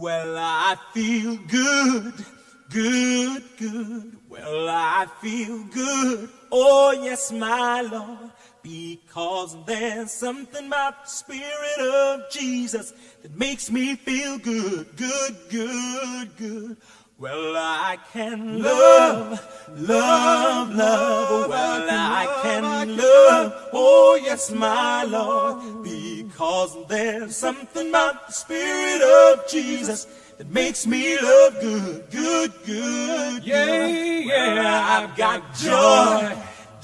Well, I feel good, good, good. Well, I feel good. Oh, yes, my Lord. Because there's something about the Spirit of Jesus that makes me feel good, good, good, good. Well, I can love, love, love. Well, I can love. Oh, yes, my Lord. Because there's something about the Spirit of Jesus that makes me love good, good, good. Yeah, yeah. I've got joy,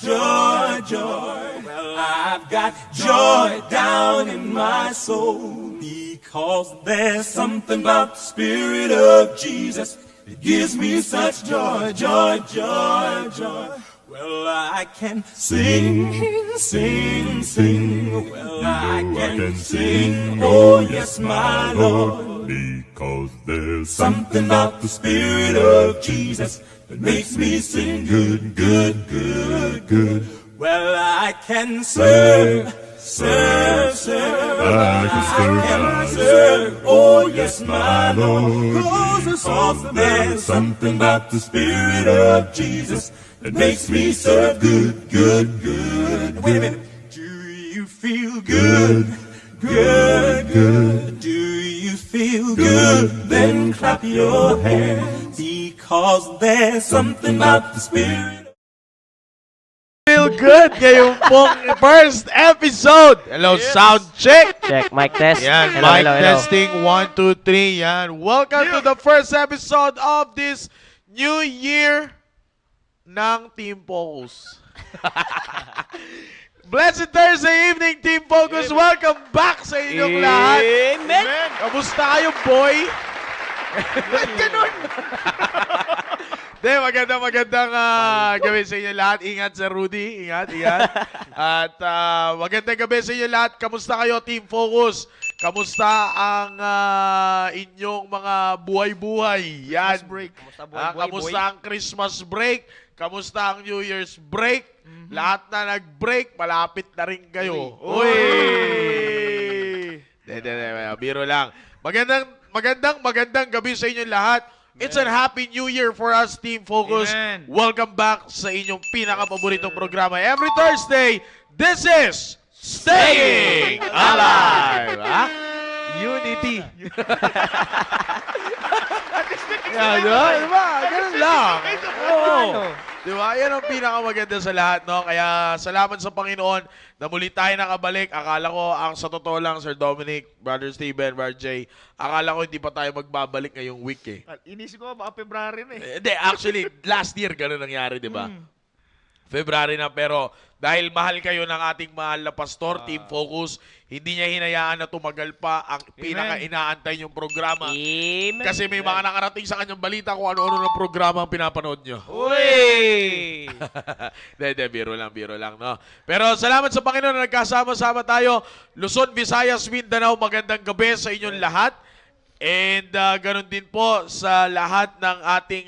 joy, joy. Well, I've got joy down in my soul. Because there's something about the Spirit of Jesus that gives me such joy, joy, joy, joy. Well, I can sing, sing, sing. Well, I can sing, oh yes, my Lord. Because there's something about the Spirit of Jesus that makes me sing good, good, good, good. Well, I can serve, serve, serve. I can serve, oh yes, my Lord. Because there's something about the Spirit of Jesus that makes me serve good, good, good. Wait a minute. Do you feel good, good, good? Do you feel good? Then clap your hands. Because there's something about the Spirit. Feel good ngayong pong first episode. Hello, Yes. sound check. Check, mic test. Yan, Hello, mic hello, hello. testing, 1, 2, 3. Yan. Welcome to the first episode of this new year ng Team Focus. Blessed Thursday evening, Team Focus. Welcome back sa inyong lahat. Amen. Kamusta kayo, boy? Ba't ganun? Magandang gabi sa inyo lahat. Ingat, Sir Rudy. Ingat, ingat. At magandang gabi sa inyo lahat. Kamusta kayo, Team Focus? Kamusta ang inyong mga buhay-buhay? Yan. Kamusta ang Christmas break? Kamusta ang New Year's break? Lahat na nag-break, malapit na rin kayo. Uy! Biro lang. Magandang gabi sa inyo lahat. It's a happy new year for us, Team Focus. Amen. Welcome back sa inyong pinaka-paboritong programa. Every Thursday, this is Staying Alive! Ha? Unity. Yan, diba? Ganun lang. Oo. Diba? Yan ang pinakamaganda sa lahat, no? Kaya salamat sa Panginoon na muli tayo nakabalik. Akala ko, sa totoo lang, Sir Dominic, Brother Steven, Brother Jay, akala ko hindi pa tayo magbabalik ngayong week eh. Inisip ko baka February na eh. Hindi, actually, last year ganun nangyari, di ba? February na, pero dahil mahal kayo ng ating mahal na pastor, Team Focus, hindi niya hinayaan na tumagal pa ang pinaka-inaantay niyong programa. Amen. Kasi may mga nakarating sa kanyang balita kung ano-ano ng programa ang pinapanood niyo. Uy! Hindi, biro lang, no? Pero salamat sa Panginoon na nagkasama-sama tayo. Luzon, Visayas, Mindanao, magandang gabi sa inyong lahat. And ganun din po sa lahat ng ating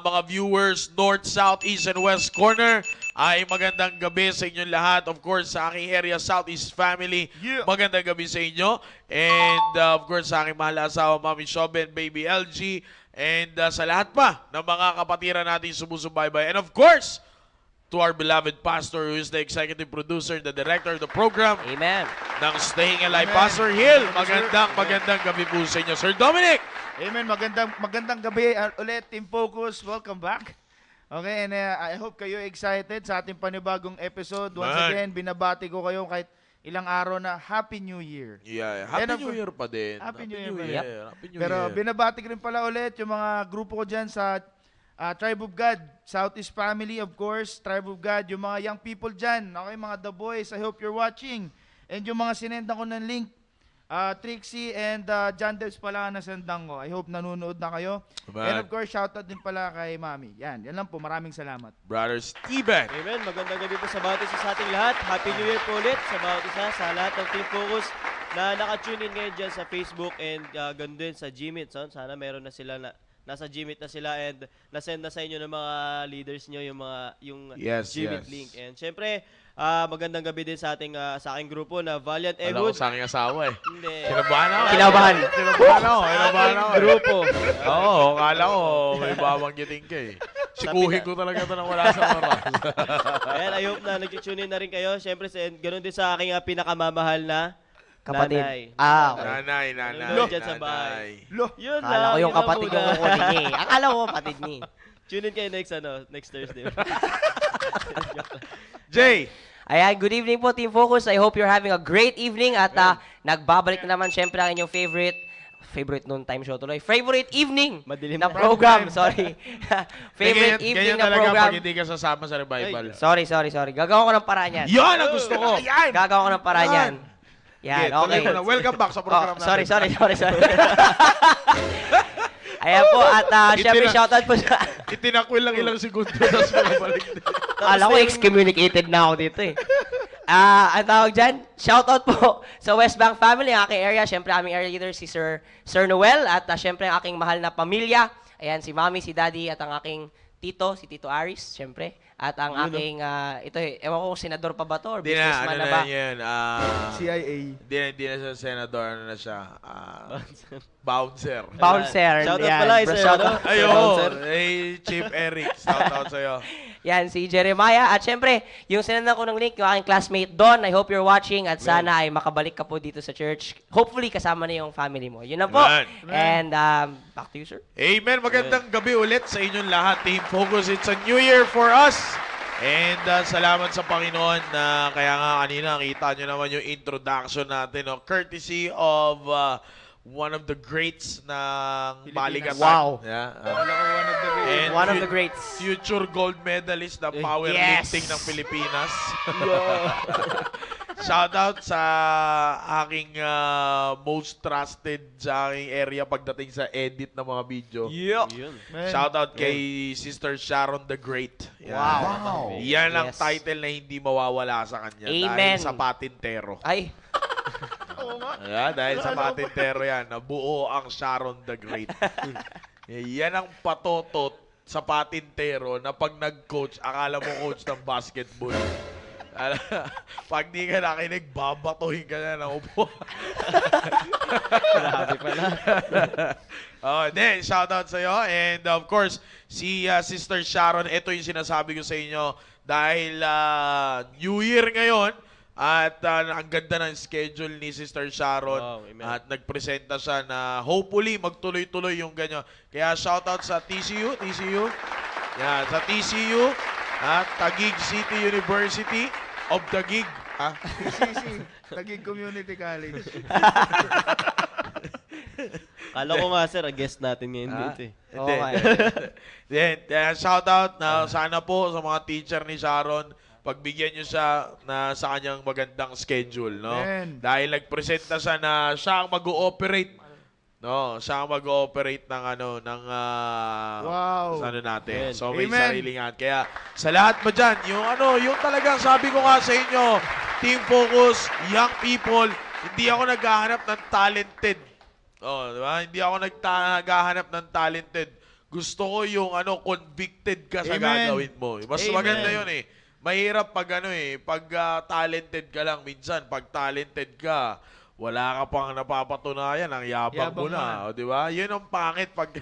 mga viewers, North, South, East, and West Corner. Ay magandang gabi sa inyong lahat. Of course, sa aking area, Southeast family, magandang gabi sa inyo. And of course, sa aking mahal na asawa, Mami Shoben, Baby LG, and sa lahat pa ng mga kapatiran natin sumusubaybay. And of course, to our beloved pastor who is the executive producer, the director of the program Amen. ng Staying Alive, Pastor Hill. Magandang gabi po sa inyo. Sir Dominic! Amen. Magandang gabi ulit, Team Focus. Welcome back. Okay, and I hope kayo excited sa ating panibagong episode. Once again, binabati ko kayo kahit ilang araw na Happy New Year. Yeah, Happy New Year pa din. Happy New Year pa din. Happy New Pero Year. binabati ko rin pala ulit yung mga grupo ko dyan sa Tribe of God, Southeast Family, of course, Tribe of God, yung mga young people dyan, okay, mga The Boys, I hope you're watching. And yung mga sinenda ko ng link, Trixie and John Debs pala na sendang ko. I hope nanonood na kayo. And of course, shoutout din pala kay Mami. Yan lang po. Maraming salamat. Brother Steven. Amen. Magandang gabi po sa bawat isa sa ating lahat. Happy New Year po ulit sa bawat isa, sa lahat ng Team Focus na naka-tune in ngayon dyan sa Facebook and ganun din sa Gmeet. So, sana meron na sila na nasa Gmeet na sila and nasend na sa inyo ng mga leaders nyo yung Yes, Gmeet yes. link. And syempre, magandang gabi din sa aking grupo na Valiant Alam ko Ehud. sa aking asawa eh. Hindi. Kinabahan ako. Kinabahan. Kinabahan ako. Grupo. Oo, kala ko may babanggitin ka eh. Sikuhin ko talaga ito nang wala sa oras. Ayan, I hope na nag-tune in na rin kayo. Siyempre, ganun din sa aking pinakamamahal na Kapatid. nanay. Ah, okay. Nanay. Ano dyan sa bahay? Yun Akala lang, ko yung yun lang kapatid muna. yung kukunin niya eh. Akala ko kapatid niya eh. Tune in kayo next Thursday. Jay, Ayan, good evening po Team Focus. I hope you're having a great evening at nagbabalik na naman syempre ang inyong favorite noon time show tuloy. Favorite evening Madilim na na. program, sorry. favorite ganyan evening na talaga program. pag hindi ka sasama sa revival. Sorry. Gagawa ko ng paraan yan. Yan ang gusto ko. Gagawa ko ng paraan yan. Yan, Okay, tuloy okay. mo na. Welcome back sa program Oh, sorry. natin. Ayan po, at syempre shoutout po sa... Itinakwil lang ilang segundo tapos bumalik din. Alam ko, excommunicated na ako dito eh. Ang tawag dyan, shoutout po sa West Bank family, ang aking area. Syempre, aming area leader si Sir Noel. At syempre, ang aking mahal na pamilya. Ayan, si Mami, si Daddy, at ang aking tito, si Tito Aris, syempre. At ang aking, ito eh, ewan ko kung senador pa ba to or Di na, businessman ano na na ba? yun. CIA. Di na siya senador, ano na siya. Bouncer. Bouncer. Shoutout yan. pala Bro, sir. shoutout. Ayo, Bouncer. Chief Eric. Shout out sa'yo. Yan, si Jeremiah. At syempre, yung sinandan ko ng link, yung aking classmate Don, I hope you're watching at sana ay makabalik ka po dito sa church. Hopefully, kasama na yung family mo. Yun na po. Amen. And back to you, sir. Amen. Magandang gabi ulit sa inyong lahat. Team Focus, it's a new year for us. And salamat sa Panginoon na kaya nga kanina kita nyo naman yung introduction natin. No? Courtesy of one of the greats ng Baligatan. Wow. Yeah, and One of the greats. future gold medalist ng powerlifting Yes. ng Pilipinas. Shout out sa aking most trusted sa aking area pagdating sa edit ng mga video. Yun. Shout out kay Sister Sharon the Great. Yan. Wow. Yan ang Yes. title na hindi mawawala sa kanya Amen. dahil sa patintero. Ay, Dahil sa patintero yan, nabuo ang Sharon the Great. Yan ang patotot sa patintero na pag nag-coach, akala mo coach ng basketball. Pag di ka nakinig, babatuhin ka na ng upo. Grabe pala. Then, shout out sa'yo. And of course, si Sister Sharon, ito yung sinasabi ko sa inyo dahil New Year ngayon at ang ganda ng schedule ni Sister Sharon. Wow, amen. At nagpresenta siya na hopefully magtuloy-tuloy yung ganyan. Kaya shout out sa TCU. Yan, sa TCU at Taguig City University of Taguig. PCC. Taguig Community College. Kala ko nga sir, guest natin ngayon dito eh. Oo nga. Then, shout out na sana po sa mga teacher ni Sharon, pagbigyan niyo siya na sa kanyang magandang schedule, no? Amen. Dahil nagpresenta siya na siya ang mag-ooperate, no? Siya ang mag-ooperate ng Wow. sa ano natin. Amen. So may Amen. sarilingan. Kaya sa lahat ba dyan, yung talagang sabi ko nga sa inyo, Team Focus, young people, hindi ako naghahanap ng talented. Di ba? Hindi ako naghahanap ng talented. Gusto ko yung convicted ka sa Amen. gagawin mo. Mas Amen. maganda yun eh. Mahirap pag pag talented ka lang minsan. Pag talented ka, wala ka pang napapatunayan, ang yabang mo Yabang na. Di ba? Yun ang pangit pag,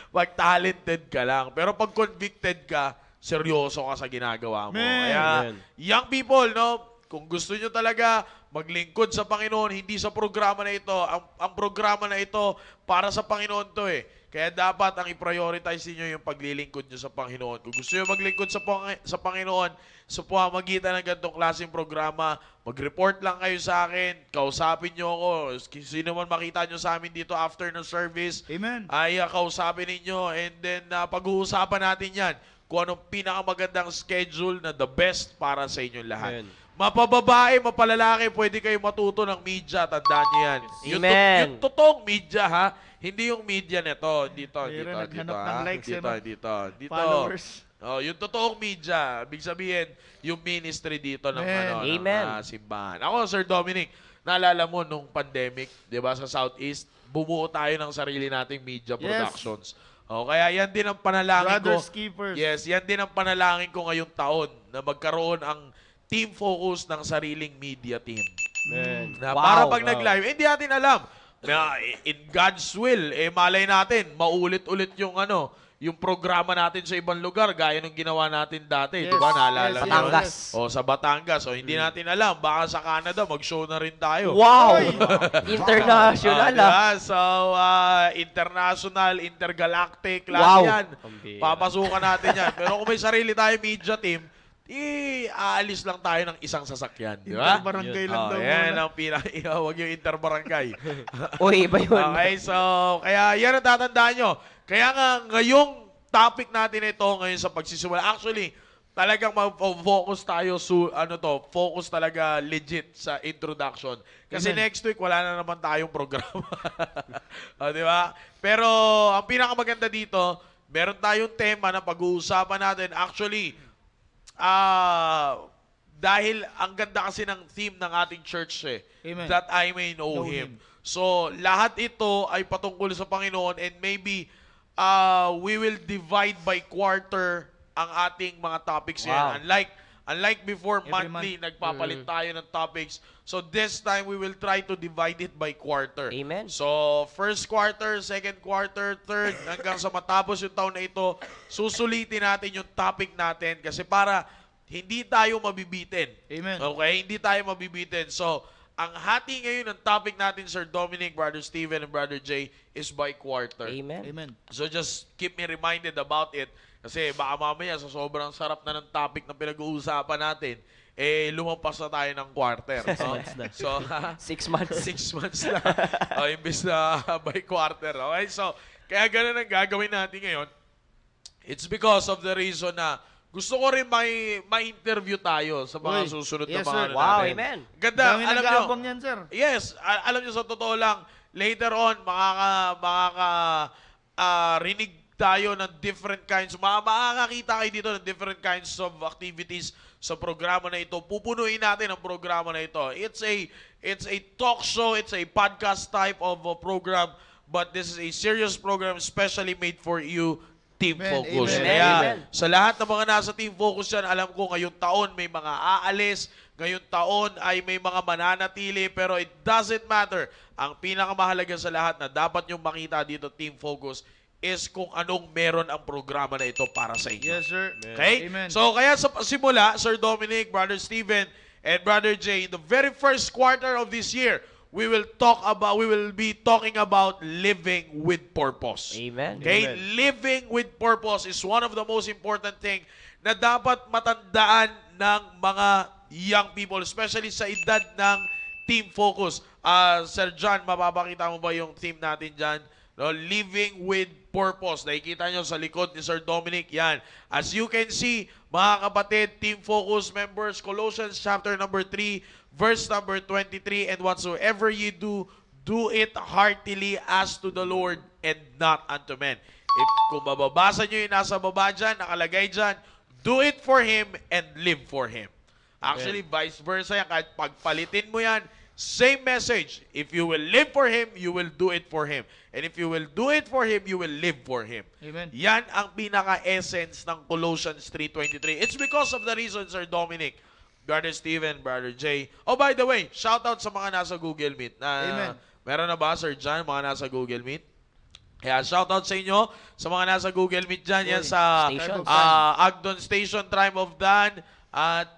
pag talented ka lang. Pero pag convicted ka, seryoso ka sa ginagawa mo. Man. Kaya, Amen. young people, no? Kung gusto nyo talaga maglingkod sa Panginoon, hindi sa programa na ito. Ang programa na ito, para sa Panginoon to eh. Kaya dapat ang i-prioritize niyo yung paglilingkod nyo sa Panginoon. Kung gusto nyo maglingkod sa Panginoon, sa pamamagitan ng ganitong klaseng programa, mag-report lang kayo sa akin, kausapin nyo ako. Sino man makita nyo sa amin dito after ng service, Amen. ay kausapin ninyo, and then pag-uusapan natin yan kung anong pinakamagandang schedule na the best para sa inyong lahat. Amen. Mapababae, mapalalaki, pwede kayo matuto ng media. Tandaan nyo yan. Amen. Yung totoong media, ha? Hindi yung media nito. Dito, Mayroon dito, naghanap ha? ng likes, Dito. Followers. Yung totoong media. Ibig sabihin, yung ministry dito ng, Amen. Amen. ng simbahan. Ako, Sir Dominic, naalala mo nung pandemic, di ba, sa Southeast, bumuo tayo ng sarili nating media productions. Kaya yan din ang panalangin ko. Brothers Keepers. Yes, yan din ang panalangin ko ngayong taon na magkaroon ang team focus ng sariling media team. Man. Na Wow, para pag wow. nag-live, hindi natin alam. Na in God's will, malay natin, maulit-ulit yung programa natin sa ibang lugar, gaya ng ginawa natin dati. Yes, Di ba? Naalala yes, niyo? Batangas. O, sa Batangas. O, hindi natin alam. Baka sa Canada, mag-show na rin tayo. Wow! International, Diba? So, international, intergalactic, lahat Wow. yan. Pambira. Papasukan natin yan. Pero kung may sarili tayo media team, aalis lang tayo ng isang sasakyan. Di ba? Barangay lang daw Yan muna. ang huwag yung interbarangay. Uy, iba yun. Okay, so, kaya yan ang tatandaan nyo. Kaya nga, ngayong topic natin ito, ngayon sa pagsisimula, actually, talagang mag-focus tayo, focus talaga legit sa introduction. Kasi Amen. next week, wala na naman tayong programa. Di ba? Pero, ang pinakamaganda dito, meron tayong tema na pag-uusapan natin. Actually, dahil ang ganda kasi ng theme ng ating church Amen. that I may know, Know Him. Him. So, lahat ito ay patungkol sa Panginoon and maybe we will divide by quarter ang ating mga topics Wow. ngayon. Unlike before, Every monthly, nagpapalit tayo ng topics. So, this time, we will try to divide it by quarter. Amen. So, first quarter, second quarter, third, hanggang sa matapos yung taon na ito, susulitin natin yung topic natin kasi para hindi tayo mabibitin. Amen. Okay? Hindi tayo mabibitin. So, ang hati ngayon ng topic natin, Sir Dominic, Brother Steven, and Brother Jay, is by quarter. Amen. Amen. So, just keep me reminded about it kasi baka mamaya sa sobrang sarap na ng topic na pinag-uusapan natin, lumampas na tayo ng quarter. No? months na. So, 6 months. 6 months na. Imbis na by quarter. Okay? So, kaya ganun ang gagawin natin ngayon. It's because of the reason na gusto ko rin ma-interview tayo sa mga Uy, susunod yes, na mga sir. ano Wow, natin. amen. Ganda, Dami alam nyo. nag-aabang yan, sir. Yes, alam nyo sa totoo lang, later on, rinig tayo ng different kinds, makakakita kayo dito ng different kinds of activities sa programa na ito. Pupunuin natin ang programa na ito. It's a talk show, it's a podcast type of a program, but this is a serious program especially made for you, Team Amen, Focus. amen, Kaya, amen. sa lahat ng mga nasa Team Focus yan, alam ko ngayong taon may mga aalis, ngayong taon ay may mga mananatili, pero it doesn't matter. Ang pinakamahalaga sa lahat na dapat nyo makita dito, Team Focus, is kung anong meron ang programa na ito para sa inyo. Yes, sir. Okay? Amen. So, kaya sa simula, Sir Dominic, Brother Steven, and Brother Jay, in the very first quarter of this year, we will be talking about living with purpose. Amen. Okay? Amen. Living with purpose is one of the most important thing na dapat matandaan ng mga young people, especially sa edad ng Team Focus. Sir John, mapapakita mo ba yung theme natin dyan? No, living with purpose. Nakikita nyo sa likod ni Sir Dominic. Yan. As you can see, mga kapatid, Team Focus members, Colossians chapter number 3, verse number 23, and whatsoever ye do, do it heartily as to the Lord and not unto men. Kung mababasa nyo yung nasa baba dyan, nakalagay dyan, do it for Him and live for Him. Actually, vice versa yan. Kahit pagpalitin mo yan, same message. If you will live for Him, you will do it for Him. And if you will do it for Him, you will live for Him. Amen. Yan ang pinaka-essence ng Colossians 3:23. It's because of the reason, Sir Dominic, Brother Steven, Brother Jay. Oh, by the way, shout out sa mga nasa Google Meet. Amen. Meron na ba, Sir John, mga nasa Google Meet? Kaya shout out sa inyo, sa mga nasa Google Meet dyan. Yan sa Station. Agdon Station, Tribe of Dan, at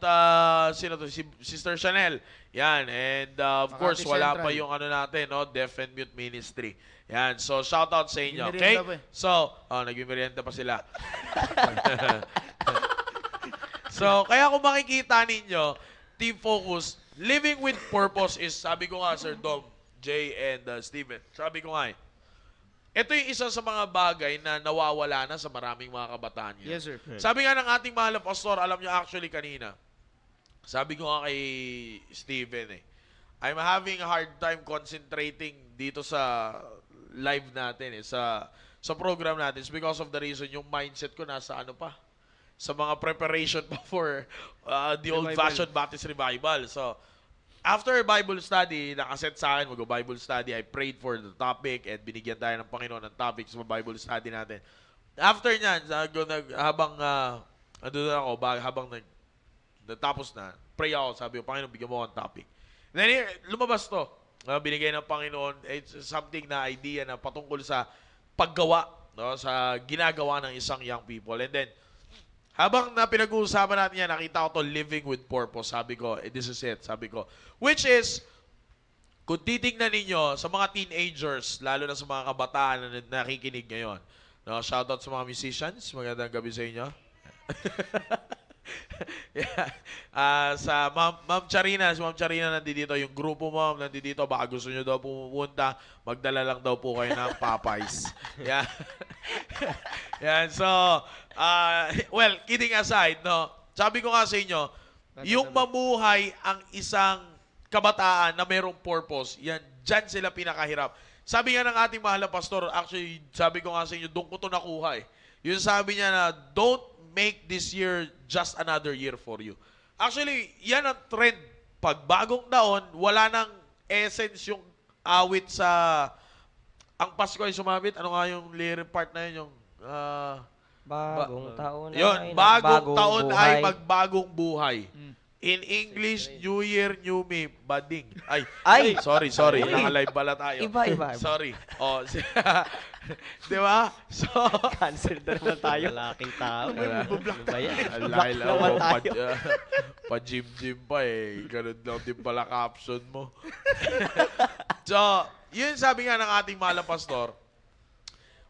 sino to? Si Sister Chanel. Yan. And of Makati course, wala Central. pa yung ano natin, no? Deaf and Mute Ministry. Yan. So, shout out sa inyo. Okay? Nagmimerienda pa eh. So, nagmimerienda pa sila. So, kaya kung makikita ninyo, Team Focus, living with purpose is, sabi ko nga, Sir Dom, Jay, and Steven, sabi ko nga ito yung isa sa mga bagay na nawawala na sa maraming mga kabataan ngayon. Yes, sir. Sabi nga ng ating mahal na pastor, alam nyo actually kanina, sabi ko nga kay Steven I'm having a hard time concentrating dito sa live natin sa program natin. It's because of the reason yung mindset ko nasa ano pa, sa mga preparation pa for the old-fashioned Baptist revival. So, after Bible study, nakaset sa akin, mag-Bible study, I prayed for the topic and binigyan tayo ng Panginoon ng topic sa Bible study natin. After nyan, habang Tapos na, pray ako, sabi ko, Panginoon, bigyan mo ako ng topic. Then, lumabas to. Binigay ng Panginoon, it's something na idea na patungkol sa paggawa, no, sa ginagawa ng isang young people. And then, habang na pinag-uusapan natin yan, nakita ko to living with purpose. Sabi ko, this is it. Sabi ko, which is, kung titignan ninyo sa mga teenagers, lalo na sa mga kabataan na nakikinig ngayon, no, shoutout sa mga musicians, magandang gabi sa inyo. Yeah. Sa Ma'am Charina, si Ma'am Charina nandito, yung grupo mo nandito, baka gusto nyo daw pumunta, magdala lang daw po kayo ng Popeyes. Yeah. Yan, so, well, kidding aside, no, sabi ko nga sa inyo, yung mamuhay ang isang kabataan na mayroong purpose, yan, dyan sila pinakahirap. Sabi nga ng ating mahal na pastor, actually, sabi ko nga sa inyo, doon ko ito nakuha eh. Yung sabi niya na, don't make this year just another year for you. Actually, yan ang trend. Pag bagong taon, wala nang essence yung awit sa... Ang Pasko ay sumabit. Ano nga yung lyric part na yun? Yung... Bagong taon yun, ay bagong taon ay buhay. magbagong buhay. In English, New Year, New Me, bading. Ay! Sorry. Naka-live pala tayo. Iba. Sorry. Di ba? So, Cancel na naman tayo. Malaking tao. Ano ba yan? ang laki lang naman mo. tayo. Pa-gym pa eh. Ganun lang din pala caption mo. So, yun sabi nga ng ating mahal na pastor,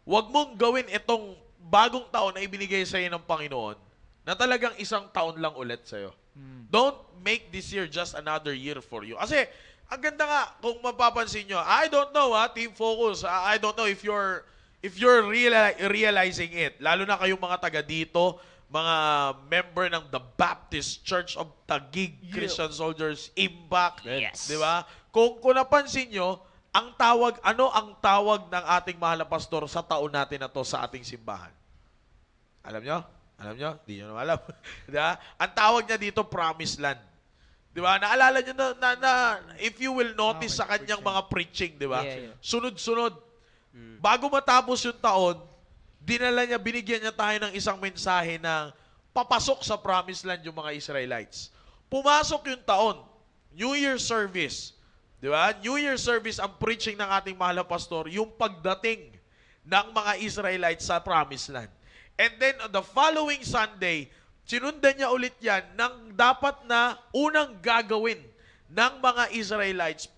huwag mong gawin itong bagong taon na ibinigay sa iyo ng Panginoon na talagang isang taon lang ulit sa'yo. Don't make this year just another year for you. Kasi, ang ganda nga, kung mapapansin nyo, I don't know Team Focus, I don't know if you're realizing it. Lalo na kayong mga taga dito, mga member ng The Baptist Church of Taguig, Christian Soldiers, Impact. Yes. Di ba? Kung napansin nyo, ano ang tawag ng ating mahal na pastor sa taon natin na to sa ating simbahan? Alam nyo? Di nyo naman alam. Diba? Ang tawag niya dito, Promised Land. Di ba? Naalala nyo na if you will notice sa kanyang mga preaching, di ba? Yeah. Sunod-sunod. Bago matapos yung taon, binigyan niya tayo ng isang mensahe na papasok sa Promised Land yung mga Israelites. Pumasok yung taon. New Year service. Di ba? New Year service ang preaching ng ating mahal na pastor, yung pagdating ng mga Israelites sa Promised Land. And then, on the following Sunday, sinundan niya ulit yan ng dapat na unang gagawin ng mga Israelites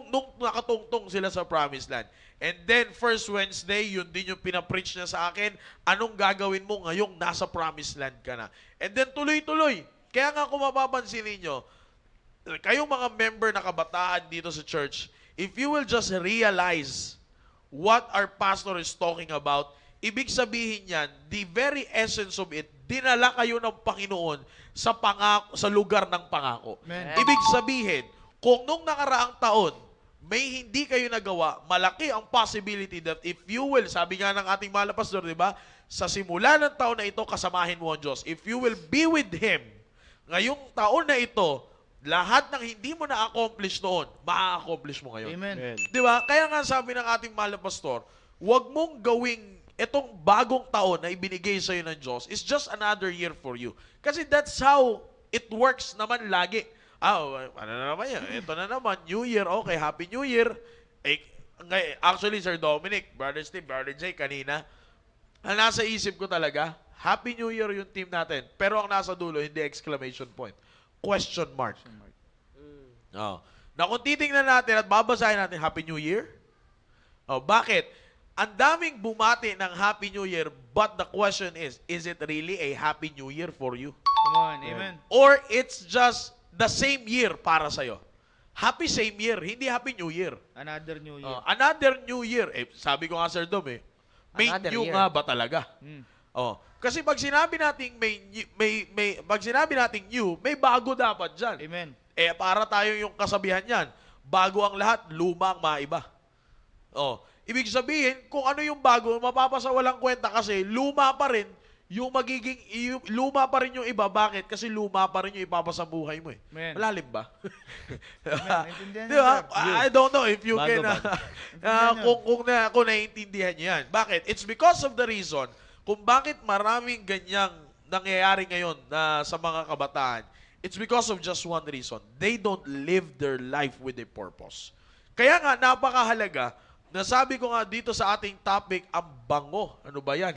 nung nakatungtong sila sa Promised Land. And then, first Wednesday, yun din yung pinapreach niya sa akin, anong gagawin mo ngayong nasa Promised Land ka na. And then, tuloy-tuloy. Kaya nga kung mapapansin ninyo, kayong mga member na kabataan dito sa church, if you will just realize what our pastor is talking about, ibig sabihin yan, the very essence of it, dinala kayo ng Panginoon sa lugar ng pangako. Amen. Ibig sabihin, kung nung nakaraang taon, may hindi kayo nagawa, malaki ang possibility that if you will, sabi nga ng ating mahal na pastor, di ba? Sa simula ng taon na ito, kasamahin mo ang Diyos. If you will be with Him, ngayong taon na ito, lahat ng hindi mo na-accomplish noon, ma-accomplish mo ngayon. Amen. Di ba? Kaya nga sabi ng ating mahal na pastor, huwag mong gawing itong bagong taon na ibinigay sa'yo ng Diyos is just another year for you. Kasi that's how it works naman lagi. Ano na naman yan? Ito na naman, New Year, okay, Happy New Year. Actually, Sir Dominic, Brother Steve, Brother Jay, kanina, ang nasa isip ko talaga, Happy New Year yung team natin. Pero ang nasa dulo, hindi exclamation point. Question mark. Oh. Na kung titingnan natin at babasahin natin, Happy New Year? Oh, bakit? Ang daming bumati ng Happy New Year, but the question is it really a Happy New Year for you? Come on, amen. Or it's just the same year para sa'yo? Happy same year, hindi Happy New Year. Another new year. Another New Year. Sabi ko nga, Sir Dom, may Another new year. nga ba talaga? Kasi pag sinabi nating pag sinabi nating new, may bago dapat dyan. Amen. Para tayo yung kasabihan yan, bago ang lahat, luma ang maiba. Ibig sabihin, kung ano yung bago, mapapasawalang kwenta kasi luma pa rin yung luma pa rin yung iba. Bakit? Kasi luma pa rin yung ipapasabuhay mo. Amen. Malalim ba? Amen. Naintindihan Di niyo, ba? sir? I don't know if you Bago, can, kung naiintindihan niyo yan. Bakit? It's because of the reason kung bakit maraming ganyang nangyayari ngayon na sa mga kabataan. It's because of just one reason. They don't live their life with a purpose. Kaya nga, napakahalaga, nasabi ko nga dito sa ating topic, ang bango. Ano ba yan?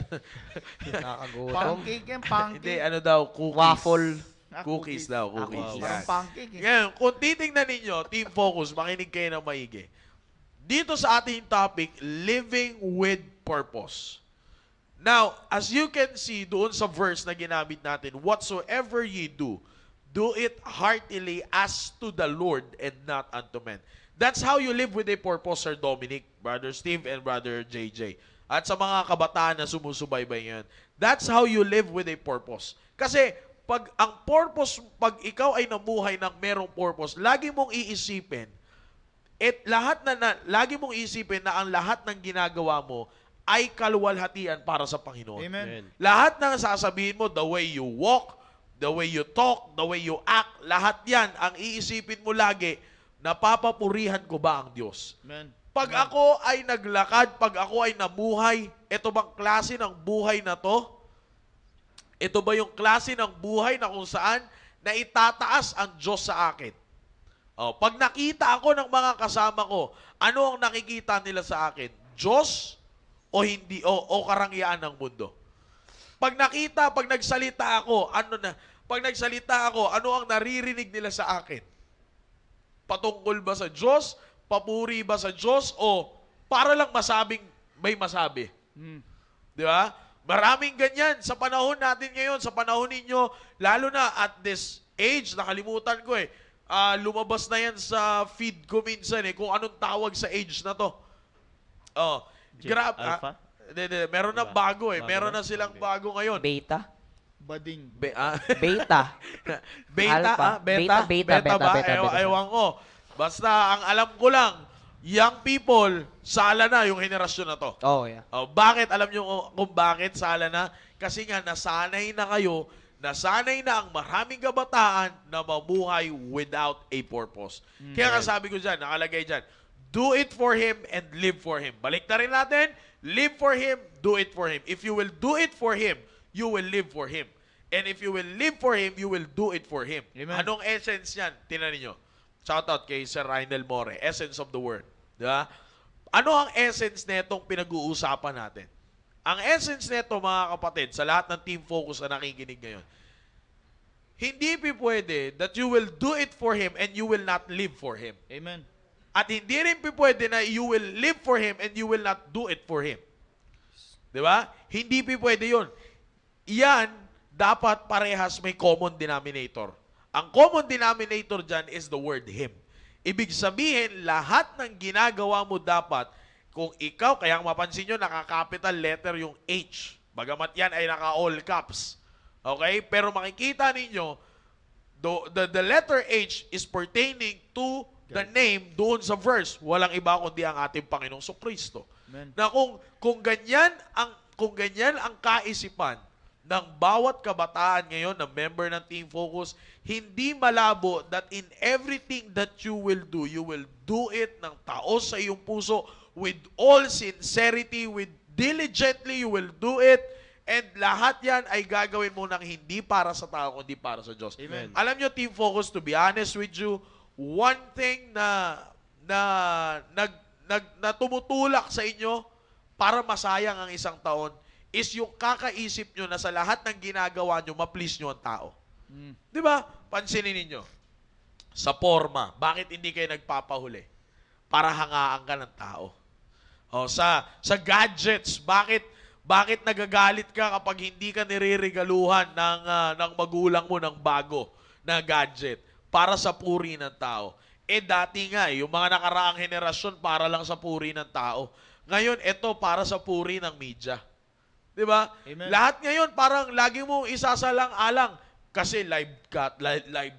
Nakakagutom. Pancake yan, pancake. Hindi, ano daw, cookies. Waffle. Cookies daw, cookies. Cookies. Yan. Parang pancake eh. Ngayon, kung titingnan ninyo, Team Focus, makinig kayo ng maigi. Dito sa ating topic, living with purpose. Now, as you can see doon sa verse na ginamit natin, whatsoever ye do it heartily as to the Lord and not unto men. That's how you live with a purpose, Sir Dominic, Brother Steve, and Brother JJ. At sa mga kabataan na sumusubaybay ngayon. That's how you live with a purpose. Kasi, pag ang purpose, pag ikaw ay namuhay ng merong purpose, lagi mong iisipin, lagi mong isipin na ang lahat ng ginagawa mo ay kaluwalhatian para sa Panginoon. Amen. Lahat ng sasabihin mo, the way you walk, the way you talk, the way you act, lahat yan, ang iisipin mo lagi, napapapurihan ko ba ang Diyos? Amen. Pag ako ay naglakad, pag ako ay namuhay, ito bang klase ng buhay na to? Ito ba yung klase ng buhay na kung saan na itataas ang Diyos sa akin? Pag nakita ako ng mga kasama ko, ano ang nakikita nila sa akin? Diyos o hindi o karangyaan ng mundo? Pag nagsalita ako, ano ang naririnig nila sa akin? Patungkol ba sa Diyos? Papuri ba sa Diyos? O para lang may masabi? Di ba? Maraming ganyan sa panahon natin ngayon, sa panahon ninyo, lalo na at this age, nakalimutan ko lumabas na yan sa feed ko minsan kung anong tawag sa age na to. Alpha? Meron na bago Meron na silang bago ngayon. Beta. Bading. Beta. Beta, Alpha. Beta ba? beta. Ewan ko. Basta ang alam ko lang, young people, sala na yung henerasyon na to. Oh, yeah. Bakit? Alam nyo kung bakit sala na? Kasi nga nasanay na kayo, nasanay na ang maraming kabataan na mamuhay without a purpose. Kaya nga sabi ko dyan, nakalagay dyan, do it for Him and live for Him. Balik na rin natin, live for Him, do it for Him. If you will do it for Him, you will live for Him. And if you will live for Him, you will do it for Him. Amen. Anong essence yan? Tingnan ninyo. Shout out kay Sir Rainel More, essence of the word. Diba? Ano ang essence netong pinag-uusapan natin? Ang essence neto, mga kapatid, sa lahat ng Team Focus na nakikinig ngayon, hindi pwede that you will do it for Him and you will not live for Him. Amen. At hindi rin pwede na you will live for Him and you will not do it for Him. Di ba? Hindi pwede yun. Yan, dapat parehas may common denominator. Ang common denominator dyan is the word Him. Ibig sabihin, lahat ng ginagawa mo dapat, kung ikaw, kaya mapansin nyo, naka-capital letter yung H. Bagamat yan ay naka-all caps. Okay? Pero makikita ninyo, the letter H is pertaining to the name doon sa verse. Walang iba kundi ang ating Panginoong Kristo. Amen. Na kung ganyan ang kaisipan ng bawat kabataan ngayon na member ng Team Focus, hindi malabo that in everything that you will do it ng taos sa iyong puso, with all sincerity, with diligently, you will do it, and lahat yan ay gagawin mo ng hindi para sa tao, kundi para sa Diyos. Amen. Alam nyo, Team Focus, to be honest with you, one thing na tumutulak sa inyo para masayang ang isang taon is yung kakaisip nyo na sa lahat ng ginagawa nyo, ma-please nyo ang tao. Di ba? Pansinin ninyo. Sa forma, bakit hindi kayo nagpapahuli? Para hangaan ka ng tao. Sa gadgets, bakit nagagalit ka kapag hindi ka nire-regaluhan ng magulang mo ng bago na gadget para sa puri ng tao? Dati nga, yung mga nakaraang henerasyon para lang sa puri ng tao. Ngayon, ito para sa puri ng media. Di ba? Amen. Lahat ngayon, parang lagi mo isasalang-alang. Kasi live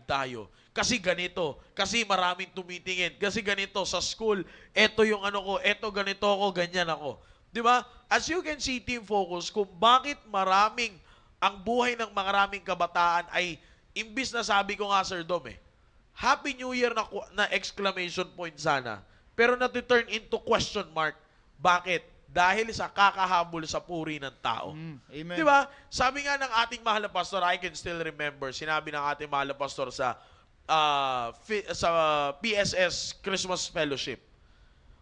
tayo. Kasi ganito. Kasi maraming tumitingin. Kasi ganito, sa school, eto yung ano ko, eto ganito ako, ganyan ako. Di ba? As you can see, Team Focus, kung bakit ang buhay ng maraming kabataan ay, imbis na sabi ko nga, Sir Dom, Happy New Year na exclamation point sana. Pero na-turn into question mark. Bakit? dahil sa kakahabol sa puri ng tao. Amen. Di ba? Sabi nga ng ating mahal na pastor, I can still remember, sinabi ng ating mahal na pastor sa PSS Christmas Fellowship.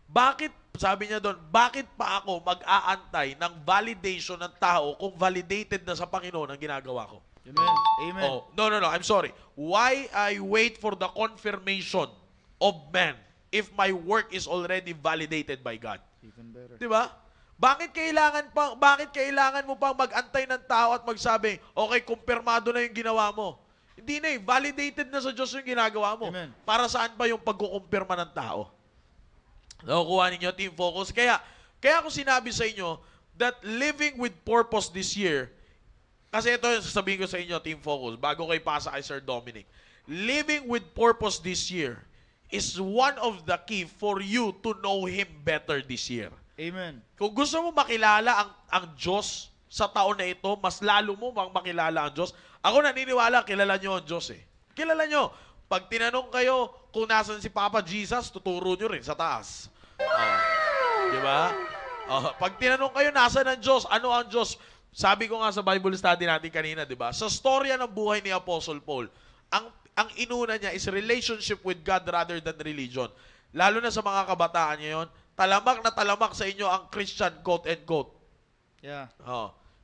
Bakit, sabi niya doon, bakit pa ako mag-aantay ng validation ng tao kung validated na sa Panginoon ang ginagawa ko? Amen. Amen. Oh, no, I'm sorry. Why I wait for the confirmation of man if my work is already validated by God? Even better. 'Di ba? Bakit kailangan mo pang mag-antay ng tao at magsabi, "Okay, kumpirmado na 'yung ginawa mo." Hindi na, validated na sa Diyos 'yung ginagawa mo. Amen. Para saan pa 'yung pagkukumpirma ng tao? Nakukuha ninyo, Team Focus. Kaya ako sinabi sa inyo that living with purpose this year, kasi ito yung sasabihin ko sa inyo, Team Focus, bago kayo pasa kay Sir Dominic. Living with purpose this year is one of the key for you to know Him better this year. Amen. Kung gusto mo makilala ang Diyos sa taon na ito, mas lalo mo makilala ang Diyos. Ako naniniwala, kilala nyo ang Diyos eh. Kilala nyo. Pag tinanong kayo kung nasan si Papa Jesus, tuturo nyo rin sa taas. Di ba? Pag tinanong kayo, nasan ang Diyos? Ano ang Diyos? Sabi ko nga sa Bible study natin kanina, di ba? Sa storya ng buhay ni Apostle Paul, ang inuna niya is relationship with God rather than religion. Lalo na sa mga kabataan ngayon, talamak na talamak sa inyo ang Christian, quote and quote. Yeah.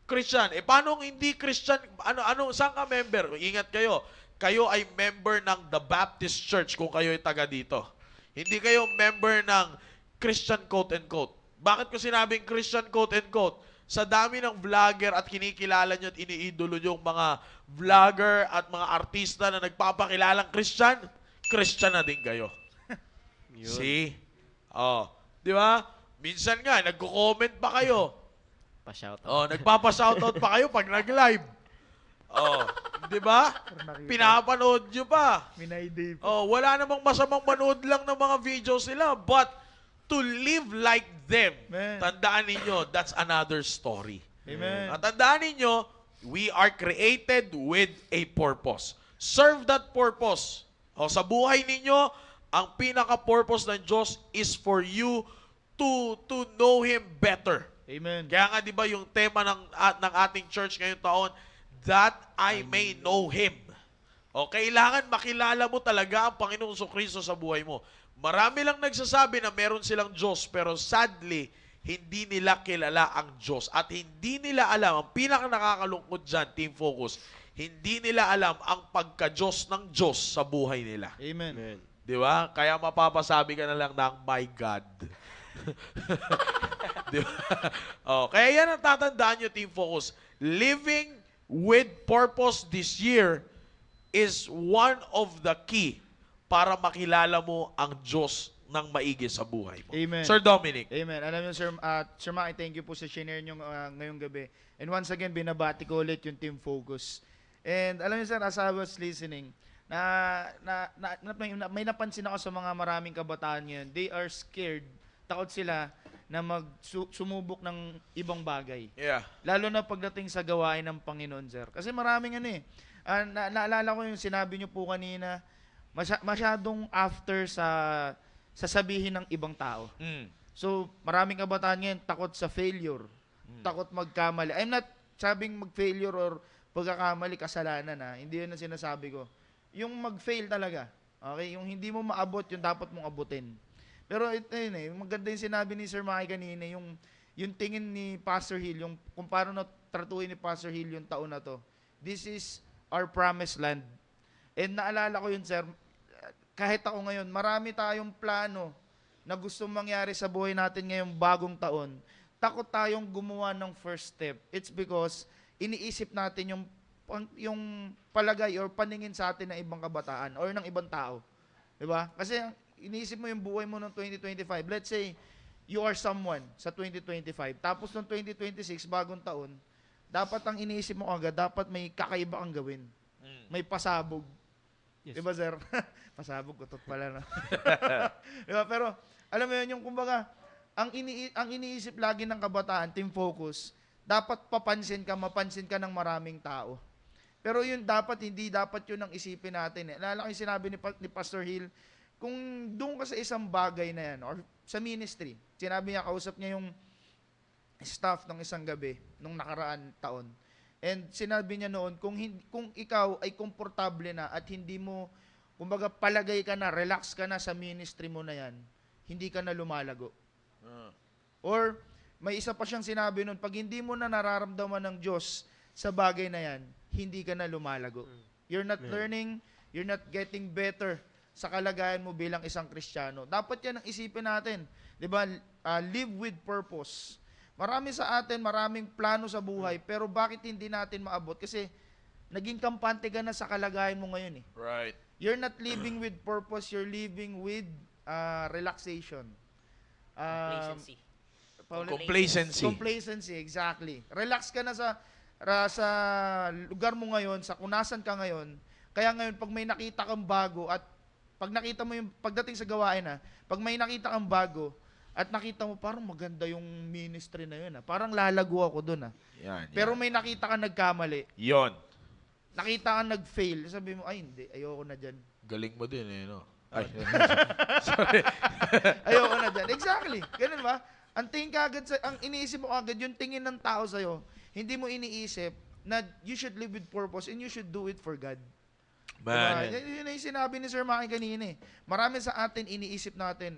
Christian. Paano hindi Christian? Saan ka member? Ingat kayo. Kayo ay member ng The Baptist Church kung kayo ay taga dito. Hindi kayo member ng Christian, quote and quote. Bakit ko sinabing Christian, quote and quote? Sa dami ng vlogger at kinikilala nyo at iniidolo nyo yung mga vlogger at mga artista na nagpapakilalang Christian, Christian na din kayo. See? Di ba? Minsan nga, nagko-comment pa kayo. Pa-shoutout. Nagpapa-shoutout pa kayo pag nag-live. Di ba? Pinapanood nyo pa. Minayday po. Wala namang masamang manood lang ng mga videos nila, but to live like them, Amen. tandaan ninyo, that's another story. Amen. At tandaan ninyo, we are created with a purpose. Serve that purpose. Sa buhay ninyo, ang pinaka-purpose ng Diyos is for you to know Him better. Amen. Kaya nga, di ba, yung tema ng ating church ngayong taon, that I may know Him. Kailangan makilala mo talaga ang Panginoong Kristo sa buhay mo. Marami lang nagsasabi na meron silang Diyos, pero sadly, hindi nila kilala ang Diyos. At hindi nila alam, ang pinaka nakakalungkot dyan, Team Focus, hindi nila alam ang pagka-Diyos ng Diyos sa buhay nila. Amen. Amen. Di ba? Kaya mapapasabi ka na lang ng, my God. Di ba? Kaya yan ang tatandaan nyo, Team Focus. Living with purpose this year is one of the key para makilala mo ang Diyos ng maigi sa buhay mo. Amen. Sir Dominic. Amen. Alam niyo, Sir Maki, thank you po sa share niyo ngayong gabi. And once again, binabati ko ulit yung Team Focus. And alam niyo, sir, as I was listening, may napansin ako sa mga maraming kabataan ngayon. They are scared. Takot sila na sumubok ng ibang bagay. Yeah. Lalo na pagdating sa gawain ng Panginoon, sir. Kasi maraming naalala ko yung sinabi niyo po kanina, masyadong after sa sasabihin ng ibang tao. So, maraming kabataan ngayon takot sa failure. Takot magkamali. I'm not sabing mag-failure or pagkakamali kasalanan Hindi yun ang sinasabi ko. Yung mag-fail talaga. Okay? Yung hindi mo maabot, yung dapat mong abutin. Pero ito yun maganda yung sinabi ni Sir Maki kanina, yung tingin ni Pastor Hill, yung kung paano tratuhin ni Pastor Hill yung taon na to. This is our promised land. And naalala ko yun, sir, kahit ako ngayon, marami tayong plano na gustong mangyari sa buhay natin ngayong bagong taon. Takot tayong gumawa ng first step. It's because iniisip natin yung palagay or paningin sa atin ng ibang kabataan or ng ibang tao. Diba? Kasi iniisip mo yung buhay mo noong 2025. Let's say, you are someone sa 2025. Tapos noong 2026, bagong taon, dapat ang iniisip mo agad, dapat may kakaiba kang gawin. May pasabog. Yes. Diba, sir? Pasabog, kutot pala, no? Diba? Pero, alam mo yun, yung kumbaga, ang iniisip lagi ng kabataan, Team Focus, dapat mapansin ka ng maraming tao. Pero yun hindi dapat yun ang isipin natin. Naalala ko yung sinabi ni Pastor Hill, kung doon ka sa isang bagay na yan, or sa ministry, sinabi niya, kausap niya staff ng isang gabi nung nakaraan taon. And sinabi niya noon, kung ikaw ay komportable na at hindi mo, kumbaga palagay ka na, relax ka na sa ministry mo na yan, hindi ka na lumalago. Or, may isa pa siyang sinabi noon, pag hindi mo na nararamdaman ng Diyos sa bagay na yan, hindi ka na lumalago. You're not learning, you're not getting better sa kalagayan mo bilang isang Kristiyano. Dapat yan ang isipin natin. 'Di ba? Live with purpose. Marami sa atin, maraming plano sa buhay, pero bakit hindi natin maabot? Kasi naging kampante ka na sa kalagayan mo ngayon eh. Right. You're not living with purpose, you're living with relaxation. Complacency. Complacency. Complacency, exactly. Relax ka na sa lugar mo ngayon, sa kunasan ka ngayon. Kaya ngayon, pag may nakita kang bago at pag nakita mo yung pagdating sa gawain pag may nakita kang bago at nakita mo parang maganda yung ministry na yun parang lalago ako doon Yan. Pero may nakita kang nagkamali, Yon. nakita kang nag-fail, sabi mo, ay hindi, ayoko na dyan. Galing mo din eh, no? Ay, sorry. Ayoko na dyan. Exactly. Ganun ba? Ang tingin ka agad, ang iniisip mo agad, yung tingin ng tao sa'yo, hindi mo iniisip na you should live with purpose and you should do it for God. Man. Diba? Yun yung sinabi ni Sir Maki kanina eh. Marami sa atin iniisip natin,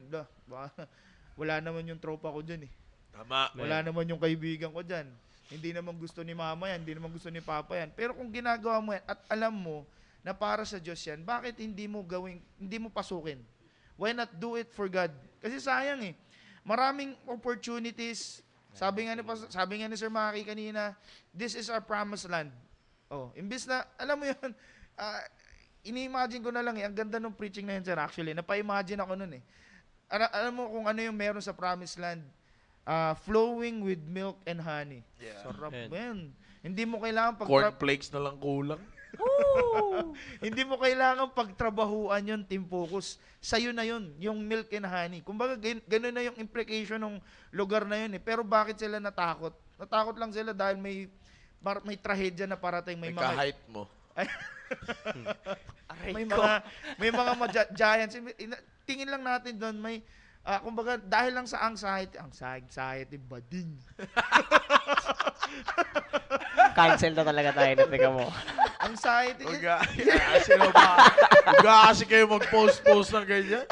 wala naman yung tropa ko dyan eh. Tama. Wala naman yung kaibigan ko dyan. Hindi naman gusto ni mama yan, hindi naman gusto ni papa yan. Pero kung ginagawa mo yan at alam mo na para sa Diyos yan, bakit hindi mo pasukin? Why not do it for God? Kasi sayang eh. Maraming opportunities. Sabi nga ni Sir Maki kanina, this is our promised land. Oh, imbis na, alam mo yun, ini-imagine ko na lang ang ganda ng preaching na yun, sir, actually. Napa-imagine ako nun eh. Alam mo kung ano yung meron sa promised land? Flowing with milk and honey. Yeah. Sarap And- yan. Hindi mo kailangan Cornflakes na lang kulang. hindi mo kailangan pagtrabahuan yun, Team Focus. Sa'yo na yun, yung milk and honey. Kumbaga, ganun na yung implication ng lugar na yun eh. Pero bakit sila natakot? Natakot lang sila dahil may trahedya na parating. May mga Nagka-height mo. may mga giants. Tingin lang natin doon, may kumbaga dahil lang sa anxiety bading. Cancel na talaga tayo na tika mo. Anxiety. Kasi kayo mag-post ng ganyan.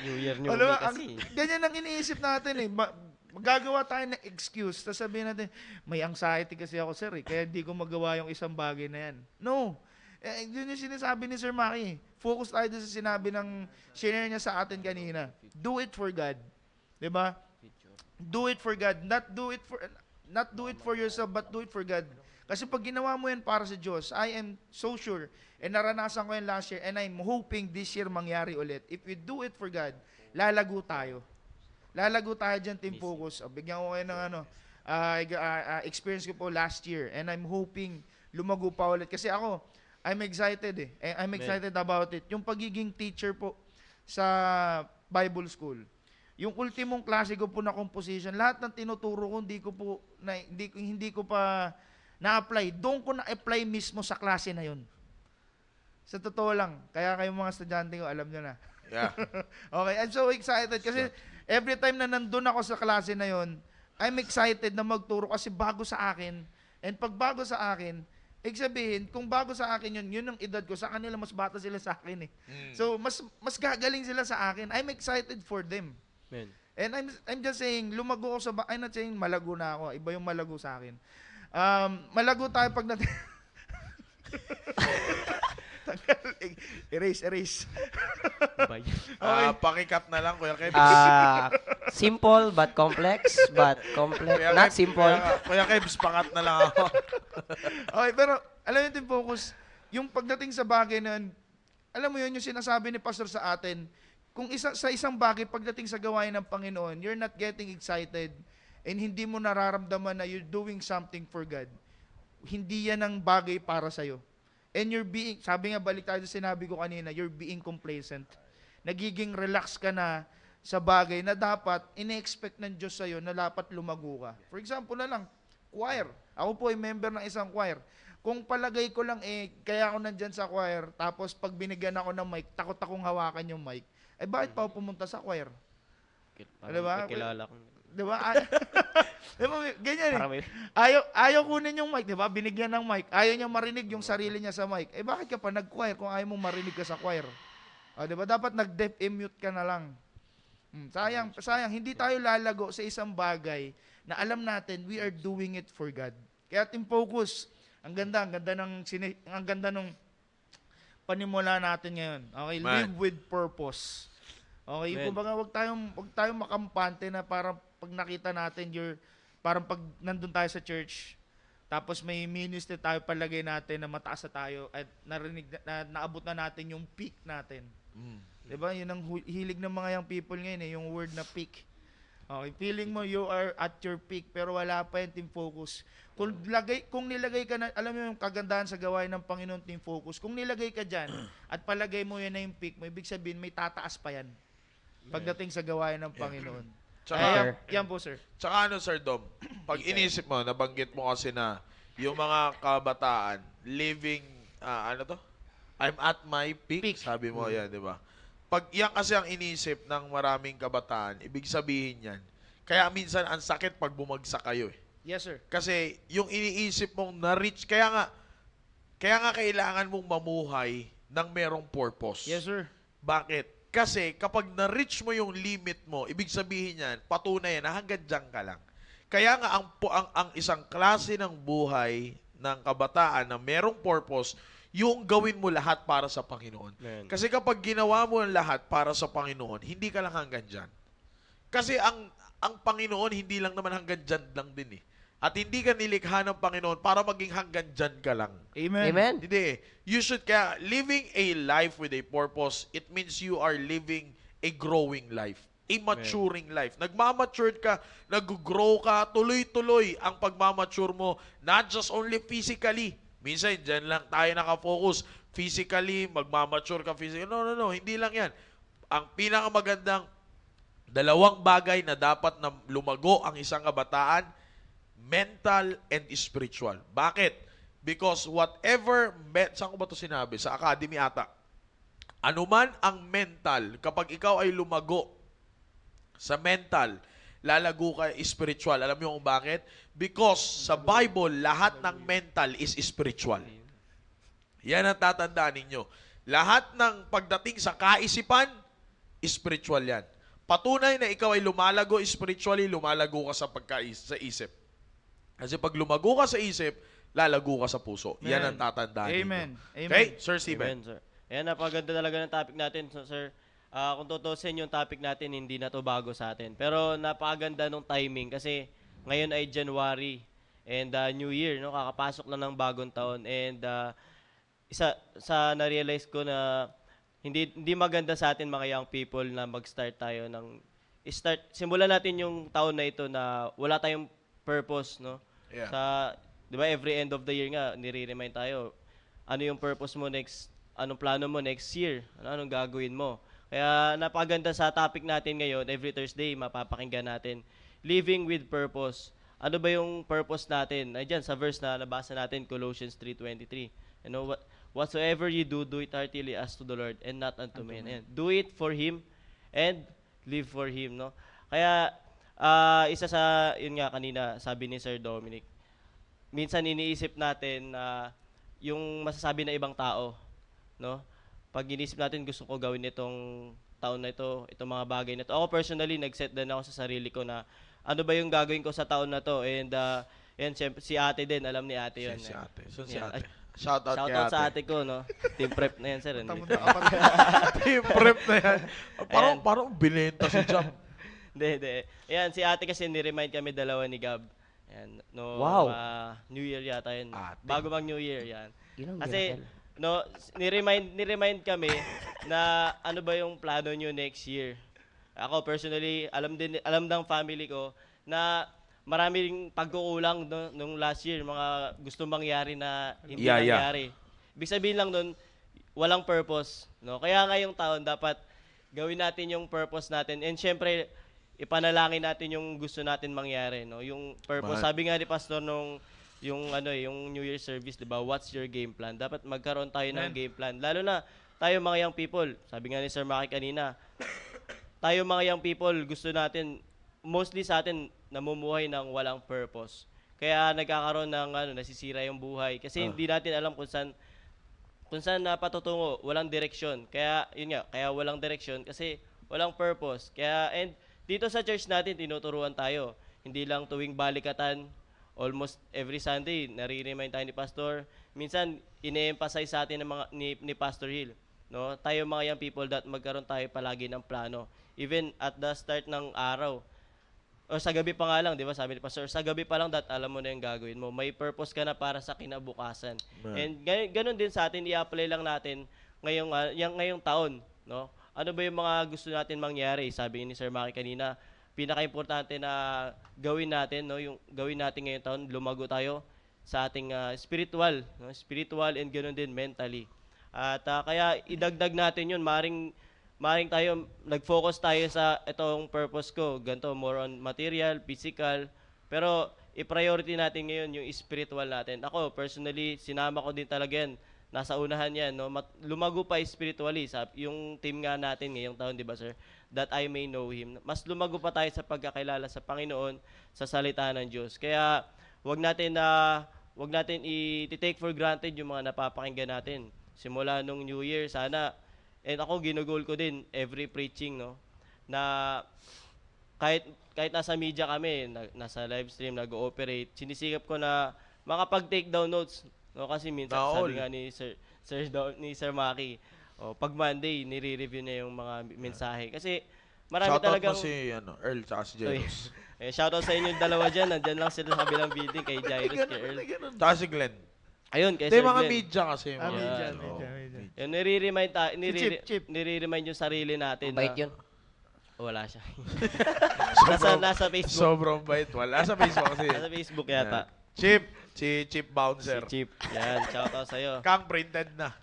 New Year, New Alam mo, Me kasi. ganyan ang iniisip natin eh. Magagawa tayo ng excuse. Tapos sabihin natin, may anxiety kasi ako, sir, eh, kaya hindi ko magawa yung isang bagay na yan. No. Yun yung sinasabi ni Sir Maki. Focus tayo sa sinabi share niya sa atin kanina. Do it for God. 'Di ba? Do it for God. Not do it for yourself, but do it for God. Kasi pag ginawa mo yan para sa Diyos, I am so sure, and naranasan ko yan last year, and I'm hoping this year mangyari ulit. If we do it for God, lalago tayo. Lalago tayo dyan, Team Focus. Bigyan ko kayo ng experience ko po last year, and I'm hoping lumago pa ulit. Kasi ako, I'm excited eh. I'm excited about it. Yung pagiging teacher po sa Bible School. Yung ultimong klase ko po na composition, lahat ng tinuturo ko hindi ko pa na-apply. Doon ko na-apply mismo sa klase na yun. Sa totoo lang. Kaya kayong mga estudyante ko, alam nyo na. Yeah. Okay, I'm so excited kasi every time na nandun ako sa klase na yun, I'm excited na magturo kasi bago sa akin. And pag bago sa akin, sabihin, kung bago sa akin yun ang edad ko, sa kanila mas bata sila sa akin eh. So, mas gagaling sila sa akin. I'm excited for them. Man. And I'm just saying, lumago ako I'm not saying malago na ako. Iba yung malago sa akin. Malago tayo pag natin... erase. Bye. Pakikat na lang, Kuya Kev. Simple but complex, not simple. Kuya Kebs, pakat na lang ako. Okay, pero alam niyo yung focus, yung pagdating sa bagay na yun, alam mo yun, yung sinasabi ni Pastor sa atin, kung sa isang bagay, pagdating sa gawain ng Panginoon, you're not getting excited and hindi mo nararamdaman na you're doing something for God. Hindi yan ang bagay para sa'yo. And you're being, sabi nga, balik tayo sa sinabi ko kanina, you're being complacent. Nagiging relax ka na sa bagay na dapat, ine-expect ng Diyos sa'yo na dapat lumago ka. For example na lang, choir. Ako po ay member ng isang choir. Kung palagay ko lang, kaya ako nandyan sa choir, tapos pag binigyan ako ng mic, takot akong hawakan yung mic, bakit pa ako pumunta sa choir? Parang Diba? may kilala ko. Di ba? Di ba, ganyan eh. Parang may- Ayaw kunin yung mic, di ba? Binigyan ng mic. Ayaw niya marinig yung sarili niya sa mic. Eh bakit ka pa nag-choir kung ayaw mong marinig ka sa choir? O, di ba? Dapat nag-deaf mute ka na lang. Sayang, hindi tayo lalago sa isang bagay na alam natin we are doing it for God. Kaya team focus. Ang ganda ng panimula natin ngayon. Okay, Man. live with purpose. Okay, Amen. kumbaga wag tayong makampante na parang pag nakita natin parang pag nandun tayo sa church, tapos may ministry tayo, palagay natin na mataas na tayo at naabot na natin yung peak natin. Diba? Yun ang hilig ng mga young people ngayon yung word na peak. Okay, feeling mo you are at your peak pero wala pa yung team focus. Kung nilagay ka na, alam mo yung kagandahan sa gawain ng Panginoon team focus, kung nilagay ka dyan at palagay mo yan na yung peak mo, ibig sabihin may tataas pa yan pagdating sa gawain ng Panginoon. Tsaka, Yan po, sir. tsaka ano, Sir Dom, pag inisip mo, nabanggit mo kasi na yung mga kabataan living, ano to? I'm at my peak. Sabi mo yan, di ba? Pag yan kasi ang inisip ng maraming kabataan, ibig sabihin yan. Kaya minsan ang sakit pag bumagsak kayo eh. Yes, sir. Kasi yung iniisip mong na-reach, kaya nga kailangan mong mamuhay ng merong purpose. Yes, sir. Bakit? Kasi kapag na-reach mo yung limit mo, ibig sabihin yan, patunay yan na hanggang dyan ka lang. Kaya nga ang isang klase ng buhay ng kabataan na merong purpose, yung gawin mo lahat para sa Panginoon. Amen. Kasi kapag ginawa mo ang lahat para sa Panginoon, hindi ka lang hanggang dyan. Kasi ang Panginoon, hindi lang naman hanggang dyan lang din eh. At hindi ka nilikha ng Panginoon para maging hanggang dyan ka lang. Amen. Amen. Hindi. You should, kaya living a life with a purpose, it means you are living a growing life. A maturing life. Nagmamature ka, nag-grow ka, tuloy-tuloy ang pagmamature mo, not just only physically. Minsan, dyan lang tayo nakafocus. Physically, magmamature ka physically. No. Hindi lang yan. Ang pinakamagandang dalawang bagay na dapat na lumago ang isang kabataan, mental and spiritual. Bakit? Because saan ko ba ito sinabi? Sa academy ata. Anuman ang mental, kapag ikaw ay lumago sa mental, lalago ka spiritual. Alam niyo kung bakit? Because sa Bible, lahat ng mental is spiritual. Yan ang tatandaan ninyo. Lahat ng pagdating sa kaisipan, spiritual yan. Patunay na ikaw ay lumalago spiritually, lumalago ka sa isip. Kasi pag lumago ka sa isip, lalago ka sa puso. Yan ang tatandaan Amen. ninyo. Amen. Okay, Sir Steven. Amen, sir. Ayan, napaganda talaga ng topic natin, sir. Kung tutusin yung topic natin, hindi na to bago sa atin. Pero napakaganda ng timing kasi ngayon ay January and New Year, no? Kakapasok na ng bagong taon. And na-realize ko na hindi maganda sa atin mga young people na mag-start tayo simulan natin yung taon na ito na wala tayong purpose, no? Yeah. 'Di ba, every end of the year nga nire-remind tayo ano yung purpose mo anong plano mo next year, anong gagawin mo. Kaya napakaganda sa topic natin ngayon, every Thursday mapapakinggan natin, living with purpose. Ano ba yung purpose natin? Diyan sa verse na nabasa natin, Colossians 3:23. You know, whatsoever you do, do it heartily as to the Lord and not unto men. Ayan. Do it for Him and live for Him, no? Kaya isa sa, yun nga kanina, sabi ni Sir Dominic, minsan iniisip natin na yung masasabi na ibang tao, no? Pag iniisip natin, gusto ko gawin itong taon na ito, itong mga bagay na ito. Ako personally, nag-set din ako sa sarili ko na ano ba yung gagawin ko sa taon na to. And yan, syempre, si ate din, alam ni ate yun. Si ate. So, si Yan. ate. Shout out kay Shoutout ate. sa ate ko, no? Team prep na yan, sir. Tamo Hindi. na kapatid. Team prep na yan. Parang binenta si Jam. Hindi. Ayan, si ate kasi ni-remind kami dalawa ni Gab. Ayan, no, Wow. New Year yata yun. Ate. Bago mag New Year, yan. Yun ang Kasi, miracle. no, ni-remind kami na ano ba yung plano nyo next year. Ako personally, alam ng family ko na maraming pagkukulang nung last year, mga gusto mangyari na hindi nangyari. Ibig sabihin lang nun, walang purpose, no? Kaya ngayong taon dapat gawin natin yung purpose natin. And syempre, ipanalangin natin yung gusto natin mangyari, no? Yung purpose. Sabi nga ni pastor yung New Year service, 'di ba? What's your game plan? Dapat magkaroon tayo ng game plan. Lalo na tayo mga young people. Sabi nga ni Sir Maki kanina, tayo mga young people, gusto natin mostly sa atin namumuhay ng walang purpose. Kaya nagkakaroon ng nasisira yung buhay kasi hindi natin alam kung saan na patutungo, walang direksyon. Kaya yun nga, kaya walang direksyon kasi walang purpose. Kaya and dito sa church natin tinuturuan tayo. Hindi lang tuwing balikatan, almost every Sunday nare-remind tayo ni Pastor. Minsan ine-emphasize sa atin ng mga ni Pastor Hill, no? Tayo mga young people that magkaroon tayo palagi ng plano. Even at the start ng araw, o sa gabi pa nga lang, di ba, sabi ni Pastor, sa gabi pa lang alam mo na yung gagawin mo. May purpose ka na para sa kinabukasan. And ganun din sa atin, i-apply lang natin ngayong taon, no? Ano ba yung mga gusto natin mangyari? Sabi ni Sir Maki kanina, pinaka-importante na gawin natin, no? Yung gawin natin ngayong taon, lumago tayo sa ating spiritual, no? Spiritual and ganoon din mentally. At kaya idagdag natin 'yun, maring tayo nag-focus tayo sa itong purpose ko, ganito more on material, physical, pero i-priority natin ngayon yung spiritual natin. Ako personally, sinama ko din talaga yan. Nasa unahan yan, no? Lumago pa spiritually. Yung team nga natin ngayong taon, di ba, sir? That I may know Him. Mas lumago pa tayo sa pagkakilala sa Panginoon, sa salita ng Diyos. Kaya, wag natin i-take for granted yung mga napapakinggan natin. Simula nung New Year, sana, and ako ginugol ko din every preaching, no? Na kahit nasa media kami, nasa live stream, nag-ooperate, sinisikap ko na makapag-take down notes. No, kasi minsan sabi nga ni Sir Maki, pag Monday nire-review niya yung mga mensahe kasi marami Shoutout talagang mo si Earl tsaka si Jairus. shoutout sa inyo dalawa diyan, nandiyan lang sila sa kabilang building kay Jairus, kay Earl. Tsaka si Glenn. Ayun, kay Hindi, Sir mga Glenn. media kasi. Ah, media. Yun, Chip. nire-remind yung sarili natin Bait na yun. wala siya. Sobrang- nasa Facebook. Sobrang bait. Wala sa Facebook kasi. Nasa Facebook yata. Chip. Si Chip Bouncer. Si Chip. Yan, shoutout sa'yo. Kang printed na.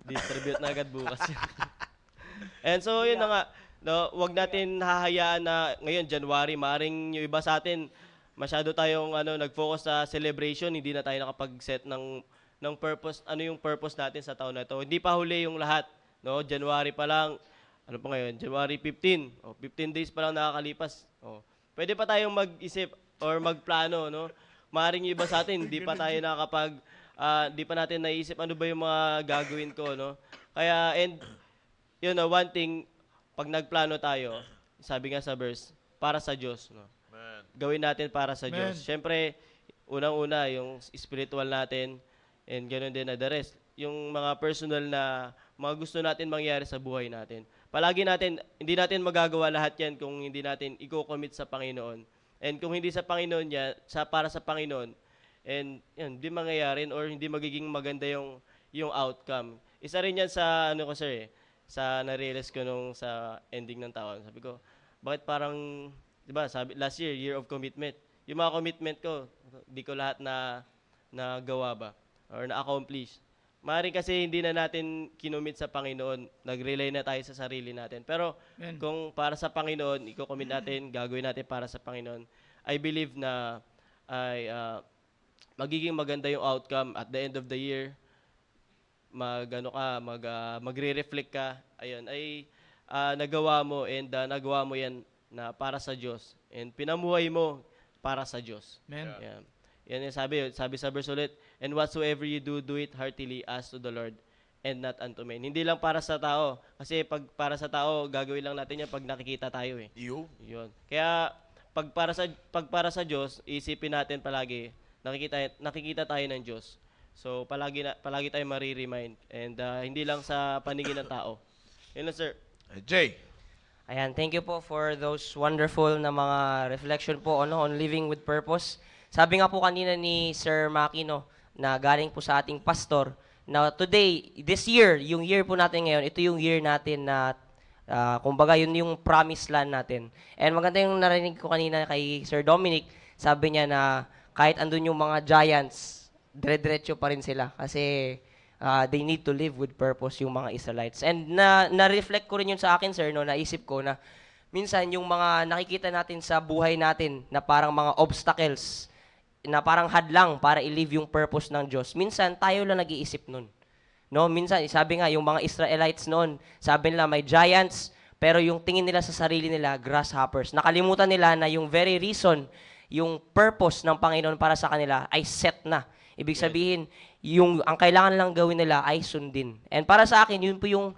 Distribute na agad bukas yan. And so, yun na nga. No, wag natin hahayaan na ngayon, January, maring yung iba sa atin, masyado tayong nag-focus sa celebration, hindi na tayo nakapag-set ng purpose, ano yung purpose natin sa taon na ito. Hindi pa huli yung lahat. No? January pa lang, ano pa ngayon? January 15. 15 days pa lang nakakalipas. Pwede pa tayong mag-isip or magplano, no? Maring yung iba sa atin, hindi pa tayo di pa natin naisip ano ba yung mga gagawin ko, no? Kaya, and, one thing, pag nagplano tayo, sabi nga sa verse, para sa Diyos, no? Gawin natin para sa Diyos. Siyempre, unang-una, yung spiritual natin, and ganoon din na the rest. Yung mga personal na, mga gusto natin mangyari sa buhay natin. Palagi natin, hindi natin magagawa lahat yan kung hindi natin i-commit sa Panginoon. And kung hindi sa Panginoon yan, para sa Panginoon, and yun, hindi mangyayari or hindi magiging maganda yung outcome. Isa rin yan sa, sa na-realize ko nung sa ending ng taon. Sabi ko, bakit parang, di ba, sabi, last year of commitment. Yung mga commitment ko, di ko lahat na gawa ba? Or na-accomplish. Maaaring kasi hindi na natin kinumit sa Panginoon, nag-rely na tayo sa sarili natin. Pero kung para sa Panginoon, i-commit natin, gagawin natin para sa Panginoon, I believe na magiging maganda yung outcome at the end of the year. Magre-reflect ka, ayun, nagawa mo and nagawa mo yan na para sa Diyos. And pinamuhay mo para sa Diyos. Amen. Yan. Yan yung sabi sa verse ulit, and whatsoever you do, do it heartily as to the Lord and not unto men. Hindi lang para sa tao. Kasi pag para sa tao, gagawin lang natin yan pag nakikita tayo eh. Yun. Kaya pag para sa Diyos, isipin natin palagi, nakikita tayo ng Diyos. So palagi tayo mari-remind and hindi lang sa paningin ng tao. Yun lang, sir. Jay. Ayan, thank you po for those wonderful na mga reflection po on living with purpose. Sabi nga po kanina ni Sir Maki, no, na galing po sa ating pastor, na today, this year, yung year po natin ngayon, ito yung year natin na, kumbaga, yun yung promised land natin. And maganda yung narinig ko kanina kay Sir Dominic, sabi niya na kahit andun yung mga giants, dire-diretso pa rin sila. Kasi they need to live with purpose yung mga Israelites. And na-reflect ko rin yun sa akin, sir, no, naisip ko na minsan yung mga nakikita natin sa buhay natin na parang mga obstacles, na parang hadlang para i-live yung purpose ng Diyos. Minsan, tayo lang nag-iisip nun. No? Minsan, sabi nga, yung mga Israelites noon, sabi nila may giants, Pero yung tingin nila sa sarili nila, grasshoppers. Nakalimutan nila na yung very reason, yung purpose ng Panginoon para sa kanila ay set na. Ibig sabihin, ang kailangan lang gawin nila ay sundin. And para sa akin, yun po yung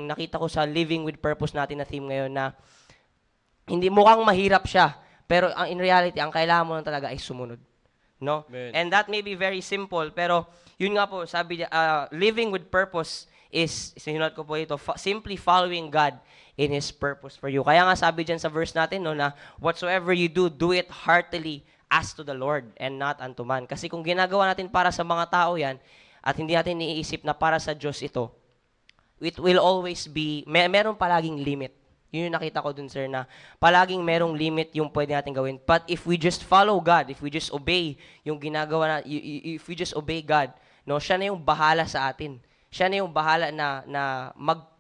nakita ko sa Living with Purpose natin na theme ngayon na hindi mukhang mahirap siya, pero in reality, ang kailangan mo lang talaga ay sumunod. No? Amen. And that may be very simple, pero yun nga po, sabi niya, living with purpose is, sinulat ko po ito, simply following God in His purpose for you. Kaya nga sabi dyan sa verse natin, no, na whatsoever you do, do it heartily as to the Lord and not unto man. Kasi kung ginagawa natin para sa mga tao yan, at hindi natin iniisip na para sa Diyos ito, it will always be, meron palaging limit. Yun yung nakita ko dun, sir, na palaging merong limit yung pwede natin gawin. But if we just follow God, if we just obey yung ginagawa na, if we just obey God, no, siya na yung bahala sa atin. Siya na yung bahala na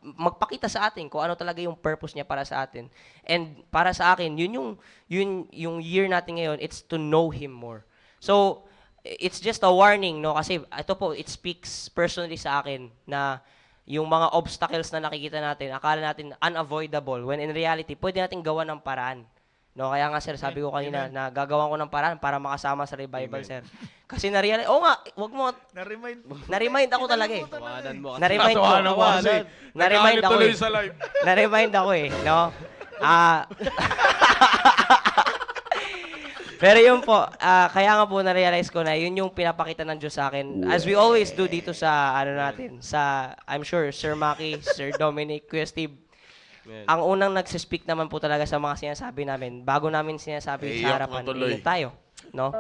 magpakita sa atin kung ano talaga yung purpose niya para sa atin. And para sa akin, yun yung year natin ngayon, it's to know Him more. So, it's just a warning, no? Kasi ito po, it speaks personally sa akin na yung mga obstacles na nakikita natin, akala natin unavoidable, when in reality, pwede natin gawa ng paraan. No, kaya nga sir, sabi ko kanina na gagawan ko ng paraan para makasama sa revival, sir. Kasi na-realize, wag mo, na-remind ako talaga eh. Tawanan mo. Na-remind ko. Tawanan mo kasi. Na-remind Nagalit ako tuloy eh. sa live. Na-remind ako eh, no? Pero yun po, kaya nga po na-realize ko na yun yung pinapakita ng Diyos sa akin. As we always do dito sa, natin, sa, I'm sure, Sir Maki, Sir Dominic, Kuya Steve, Amen. ang unang nagsispeak naman po talaga sa mga sinasabi namin, bago namin sinasabi sa Iyak harapan, mo tuloy. iyak tayo. No?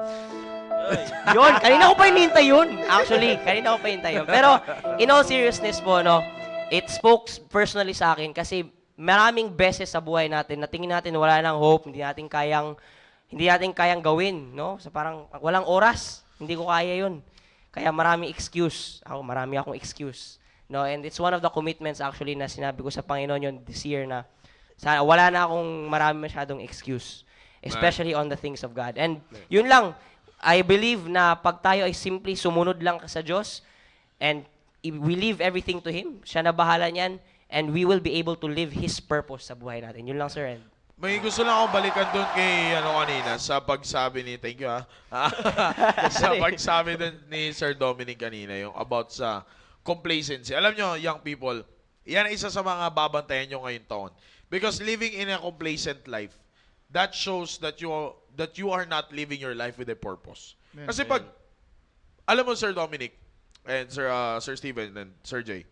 Yun, kanina ko pa hinihintay yun. Actually, kanina ko pa hinihintay yun. Pero, in all seriousness po, no, it spoke personally sa akin kasi maraming beses sa buhay natin na tingin natin wala nang hope, hindi natin kayang gawin, no? So parang walang oras, hindi ko kaya 'yun. Kaya marami akong excuse, no? And it's one of the commitments actually na sinabi ko sa Panginoon yun this year na sana wala na akong marami masyadong excuse, especially on the things of God. And yun lang, I believe na pag tayo ay simply sumunod lang sa Diyos and we leave everything to Him, siya na bahala niyan, and we will be able to live His purpose sa buhay natin. Yun lang, sir. And May gusto lang akong balikan doon kay kanina sa pagsabi ni thank you sa pagsabi doon ni Sir Dominic kanina yung about sa complacency. Alam nyo, young people, yan isa sa mga babantayan nyo ngayong taon. Because living in a complacent life, that shows that you are not living your life with a purpose. Kasi pag alam mo Sir Dominic and Sir Steven and Sir Jay,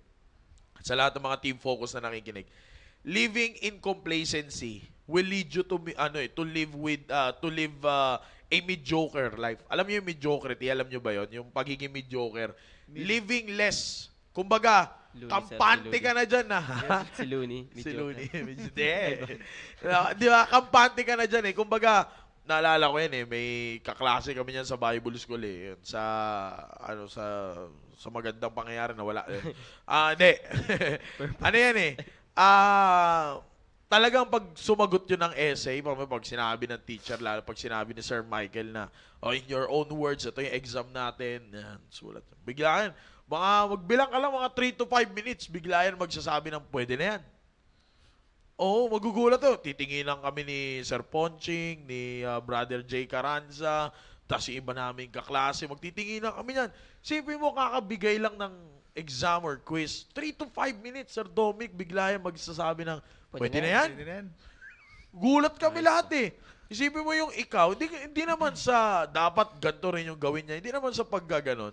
sa lahat ng mga team focus na nakikinig, living in complacency will lead you to live a mediocre life. Alam niyo yung mediocrity, alam niyo ba 'yon? Yung pagiging mediocre, living less. Kumbaga, Looney, kampante sir, si ka na diyan na. Si Looney. Si Looney. Di ba? Kampante ka na diyan eh. Kumbaga, naalala ko yan eh, may kaklase kami niyan sa Bible School eh. Yun, sa magandang pangyayari na wala. Hindi. Ano yan eh? Talagang pag sumagot yun ng essay, pag sinabi ng teacher, lalo pag sinabi ni Sir Michael na, in your own words, ito yung exam natin, yan, sulat. Bigla yan, magbilang ka lang mga 3 to 5 minutes, bigla yan magsasabi ng pwede na yan. Oo, magugulat to. Titinginan kami ni Sir Ponching, ni Brother Jay Carranza, tapos yung iba namin kaklase, magtitinginan kami yan. Sipin mo, kakabigay lang ng exam or quiz. 3 to 5 minutes, Sir Dominic, bigla yan magsasabi ng, pwede na yan. Gulat kami lahat eh. Isipin mo yung ikaw, hindi naman sa dapat ganito rin yung gawin niya, hindi naman sa paggaganon.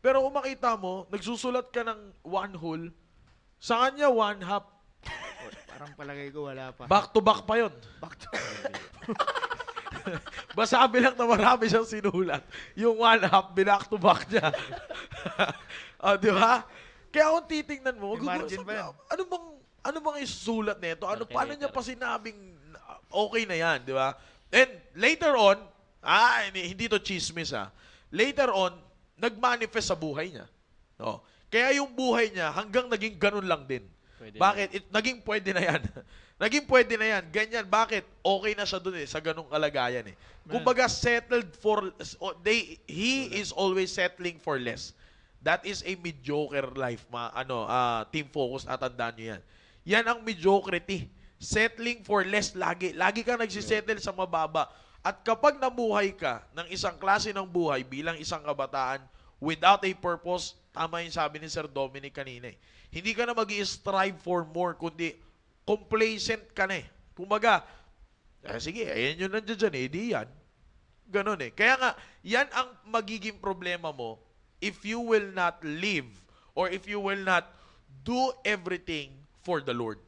Pero kung makita mo, nagsusulat ka ng 1 whole, sa kanya 1 half. Parang palagay ko wala pa. Back to back pa yun. Masabi lang na marami siyang sinulat. Yung 1 half, binak to back niya. Di ba? Kaya kung titingnan mo, Imagine pa yan. ano bang isusulat nito? Okay, Paano niya later. pa sinabing okay na yan, di ba? And later on, hindi to chismis later on, nag-manifest sa buhay niya. No? Kaya yung buhay niya hanggang naging ganun lang din. Pwede Bakit? Naging pwede na yan. Naging pwede na yan. Ganyan. Bakit? Okay na siya dun sa ganung kalagayan eh. Kumbaga settled he is always settling for less. That is a mediocre life. Team focus at tandaan nyo yan. Yan ang mediocrity. Settling for less lagi. Lagi kang nagsisettle sa mababa. At kapag nabuhay ka ng isang klase ng buhay bilang isang kabataan without a purpose, tama yung sabi ni Sir Dominic kanina eh. Hindi ka na mag-i-strive for more, kundi complacent ka na eh. Kumbaga, sige, ayan yun nandiyan dyan eh, di yan. Ganon eh. Kaya nga, yan ang magiging problema mo if you will not live or if you will not do everything for the Lord.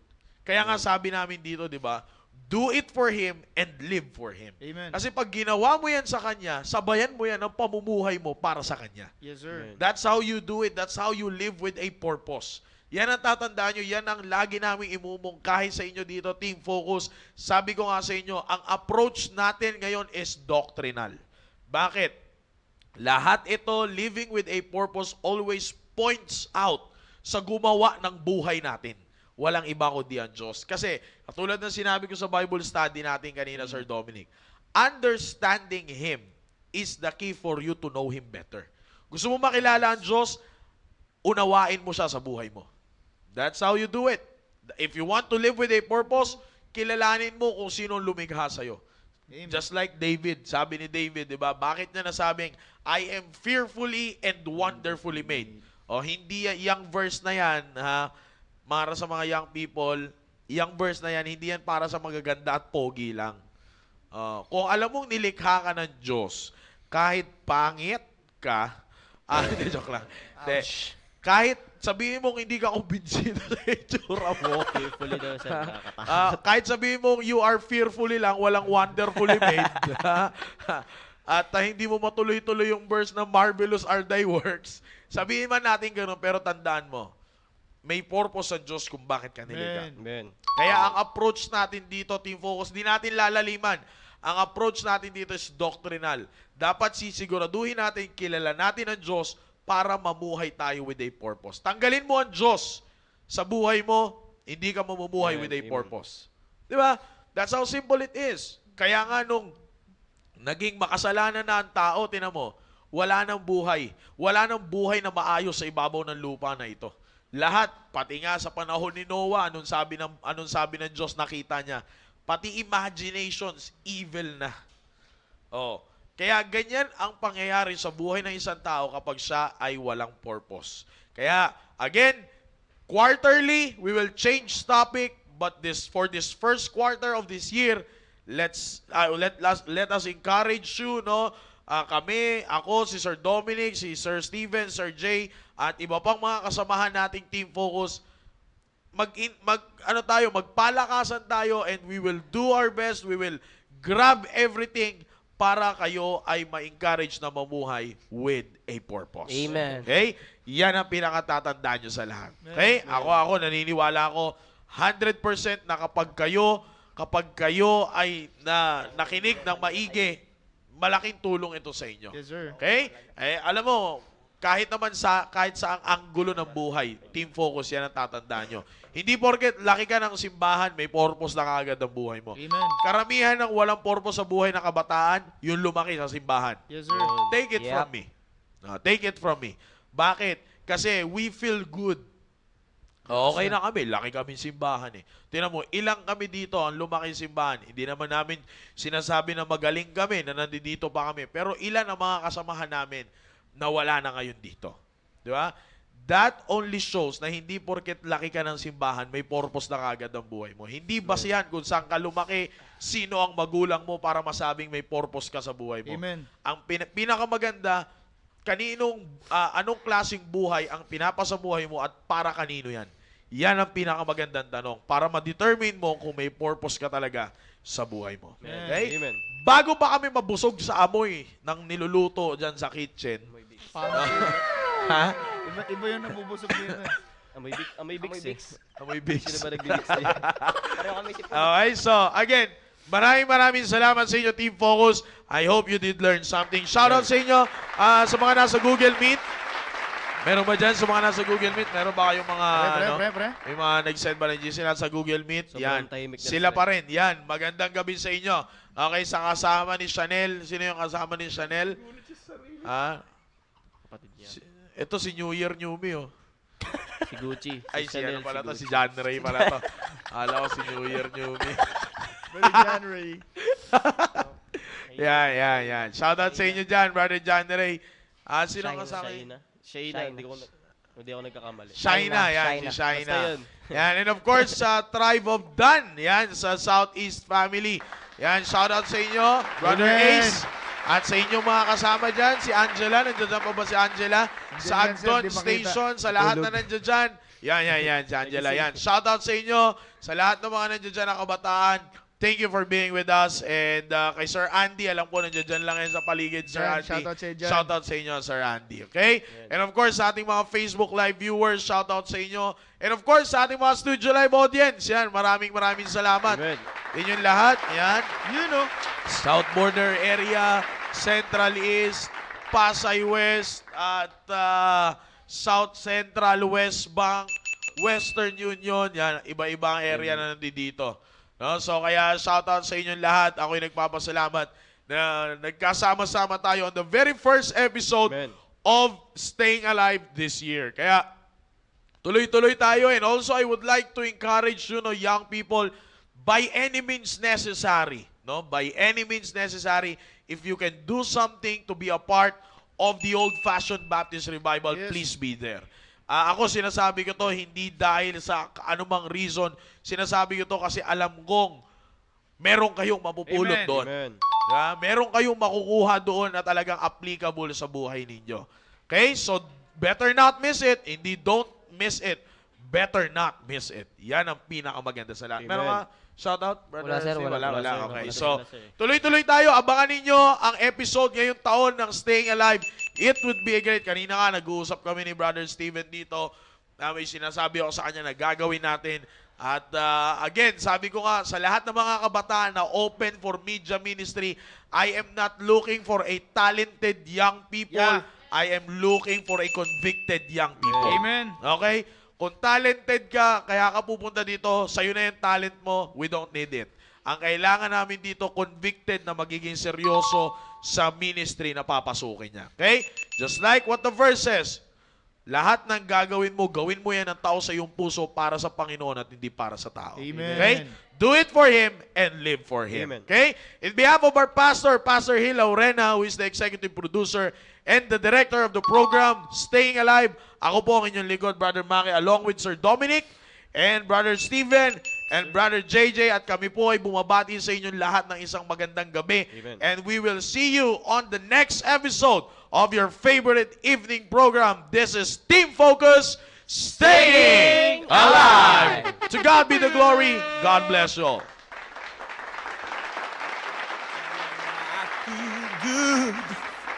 Kaya nga sabi namin dito, di ba, do it for Him and live for Him. Amen. Kasi pag ginawa mo yan sa Kanya, sabayan mo yan ang pamumuhay mo para sa Kanya. Yes, sir. That's how you do it. That's how you live with a purpose. Yan ang tatandaan nyo. Yan ang lagi namin imumungkahi sa inyo dito, Team Focus. Sabi ko nga sa inyo, ang approach natin ngayon is doctrinal. Bakit? Lahat ito, living with a purpose, always points out sa gumawa ng buhay natin. Walang iba kundi ang Diyos. Kasi, katulad ng sinabi ko sa Bible study natin kanina, Sir Dominic, understanding Him is the key for you to know Him better. Gusto mo makilala ang Diyos, unawain mo siya sa buhay mo. That's how you do it. If you want to live with a purpose, kilalanin mo kung sino lumikha sa'yo. Amen. Just like David, sabi ni David, di ba? Bakit niya nasabing, I am fearfully and wonderfully made. O, hindi yung verse na yan, ha, para sa mga young people, yung verse na yan, hindi yan para sa magaganda at pogi lang. Kung alam mong nilikha ka ng Diyos, kahit pangit ka, hindi, joke lang. Hindi. Kahit sabihin mong hindi ka kumbinsido sa itsura mo, Fearfully daw sa nakakatakot. kahit sabihin mong you are fearfully lang, walang wonderfully made, at hindi mo matuloy-tuloy yung verse na marvelous are thy works, sabihin man natin gano'n, pero tandaan mo, may purpose sa Diyos kung bakit ka nilikha. Amen. Kaya ang approach natin dito, Team Focus, di natin lalaliman. Ang approach natin dito is doctrinal. Dapat sisiguraduhin natin, kilala natin ang Diyos para mamuhay tayo with a purpose. Tanggalin mo ang Diyos sa buhay mo, hindi ka mamumuhay with a purpose. Di ba? That's how simple it is. Kaya nga nung naging makasalanan na ang tao, tinan mo, wala nang buhay. Wala nang buhay na maayos sa ibabaw ng lupa na ito. Lahat, pati nga sa panahon ni Noah, anong sabi ng Diyos nakita niya? Pati imaginations, evil na. Oh, kaya ganyan ang pangyayari sa buhay ng isang tao kapag siya ay walang purpose. Kaya, again, quarterly, we will change topic, but for this first quarter of this year, let us encourage you, no? Kami, ako, si Sir Dominic, si Sir Steven, Sir Jay, at iba pang mga kasamahan nating Team Focus, magpalakasan tayo, and we will do our best, we will grab everything para kayo ay ma-encourage na mamuhay with a purpose. Amen. Okay? Yan ang pinakatatandaan nyo sa lahat. Okay? Ako, naniniwala ako 100% na kapag kayo ay nakinig ng maigi, malaking tulong ito sa inyo. Yes, sir. Okay? Alam mo, kahit sa anggulo ng buhay, Team Focus, yan ang tatandaan nyo. Hindi porket laki ka ng simbahan, may purpose na kaagad ang buhay mo. Amen. Karamihan ng walang purpose sa buhay ng kabataan, yung lumaki sa simbahan. Yes, sir. Take it Yep. from me. Take it from me. Bakit? Kasi we feel good. Okay na kami. Laki kaming simbahan eh. Tingnan mo, ilang kami dito ang lumaki simbahan. Hindi naman namin sinasabi na magaling kami, na nandito pa kami. Pero ilan ang mga kasamahan namin na wala na ngayon dito. Di ba? That only shows na hindi porket laki ka ng simbahan, may purpose na kagad ang buhay mo. Hindi basihan kung saan ka lumaki, sino ang magulang mo para masabing may purpose ka sa buhay mo. Amen. Ang pinakamaganda, anong klaseng buhay ang pinapasabuhay mo at para kanino yan? Yan ang pinakamagandang tanong para ma-determine mo kung may purpose ka talaga sa buhay mo. Okay? Amen. Bago pa kami mabusog sa amoy ng niluluto dyan sa kitchen, Paano? ha? Iba yung nabubusog din. Amoy Bix eh. Amoy Bix. Sino ba nag-Bix niya? Pareho kami si Okay, so again, maraming salamat sa inyo, Team Focus. I hope you did learn something. Shoutout sa inyo sa mga nasa Google Meet. Meron ba dyan sa mga nasa Google Meet? Meron ba kayong mga, Pre. may mga nag-send ba ng GC sa Google Meet? Sobrang Yan. tahimik na Sila sila. pa rin. Yan. Magandang gabi sa inyo. Okay, sa kasama ni Chanel. Sino yung kasama ni Chanel? Kapatid niya. Ito si New Year, New Me, oh. Si Gucci. Ay, si Chanel, ano pala to, Gucci. si John Ray pala to. Alam ko si New Year newbie. Very January. Yan. Shoutout sa inyo dyan, Brother John Ray. Sino ang kasama? Shaina, hindi ako nagkakamali. Shaina, yan, si Basta Shaina. yun. Yan, and of course, sa Tribe of Dan, yan, sa Southeast Family. Yan, shoutout sa inyo, Brother Amen. Ace. At sa inyong mga kasama dyan, si Angela, nandiyan pa ba si Angela? Sa yan, sir, Agdon di makita. Station, sa lahat na nandiyan dyan. Yan, si Angela, yan. Shoutout sa inyo, sa lahat ng mga nandiyan dyan na kabataan. Thank you for being with us. And kay Sir Andy, alam ko nandiyan dyan lang yan sa paligid, Sir Yan, Andy. shoutout sa inyo dyan. Shoutout sa inyo, Sir Andy. Okay? And of course, sa ating mga Facebook Live viewers, shoutout sa inyo. And of course, sa ating mga Studio Live audience, yan, maraming salamat. Amen. Inyong lahat, yan. You know. South Border Area, Central East, Pasay West, at South Central West Bank, Western Union, yan, iba-ibang area na nandito. No? So kaya shoutout sa inyong lahat. Ako'y nagpapasalamat na nagkasama-sama tayo on the very first episode Amen. of Staying Alive this year. Kaya tuloy-tuloy tayo, and also I would like to encourage young people, by any means necessary, no? By any means necessary, if you can do something to be a part of the old-fashioned Baptist revival, Yes. please be there. Ako sinasabi ko to hindi dahil sa anumang reason, sinasabi ko to kasi alam kong meron kayong mapupulot Amen. doon. Amen. Meron kayong makukuha doon na talagang applicable sa buhay ninyo. Okay? So, better not miss it. Hindi don't miss it. Better not miss it. Yan ang pinakamaganda sa lahat. Amen. Meron ka shoutout? Wala, sir. Steve? Wala, Wala. sir. Okay. Wala, So, sir. tuloy-tuloy tayo. Abangan ninyo ang episode ngayong taon ng Staying Alive. It would be a great. Kanina nga, nag-uusap kami ni Brother Steven dito. May sinasabi ako sa kanya na gagawin natin. At again, sabi ko nga, sa lahat ng mga kabataan na open for media ministry, I am not looking for a talented young people. Yeah. I am looking for a convicted young people. Amen. Okay? Kung talented ka, kaya ka pupunta dito, sa'yo na yung talent mo, we don't need it. Ang kailangan namin dito, convicted na magiging seryoso sa ministry na papasukin niya. Okay? Just like what the verse says, lahat ng gagawin mo, gawin mo yan ng tao sa iyong puso para sa Panginoon at hindi para sa tao. Amen. Okay? Do it for Him and live for Him. Amen. Okay? In behalf of our pastor, Pastor Hil Laurena, who is the executive producer and the director of the program, Staying Alive, ako po ang inyong likod, Brother Maki, along with Sir Dominic and Brother Steven and Brother JJ, at kami po ay bumabati sa inyong lahat ng isang magandang gabi. Amen. And we will see you on the next episode of your favorite evening program. This is Team Focus, Staying Alive. To God be the glory. God bless you all. I feel good,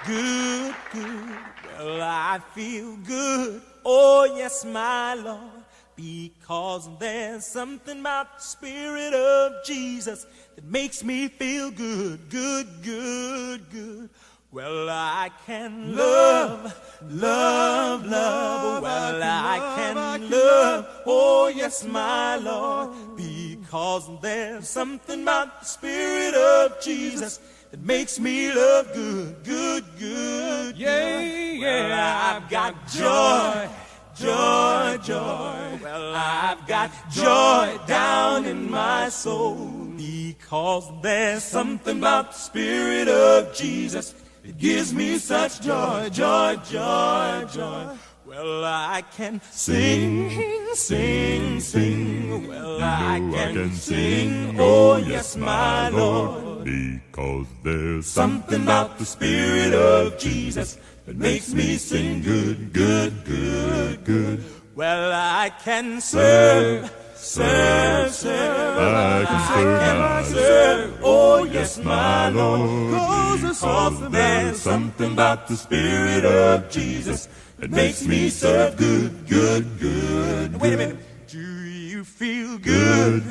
good, good. Well, I feel good. Oh, yes, my Lord. Because there's something about the Spirit of Jesus that makes me feel good, good, good, good. Well, I can love, love, love. Well, I can love. Oh, yes, my Lord. Because there's something about the Spirit of Jesus that makes me love good, good, good. Yeah, yeah. Well, I've got joy, joy, joy. Well, I've got joy down in my soul. Because there's something about the Spirit of Jesus that gives me such joy, joy, joy, joy. Well, I can sing, sing, sing. Well, I can sing. Oh, yes, my Lord. Because there's Something about the Spirit of Jesus that makes me sing good, good, good, good. Well, I can serve, serve, serve. I can serve my Serve, oh yes, my Lord. because There's something about the Spirit of Jesus that makes me serve good, good, good. Wait a minute. Do you feel good?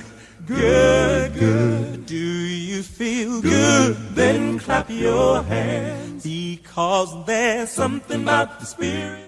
Good, good. Do you feel good? Then clap your hands because there's something about the Spirit.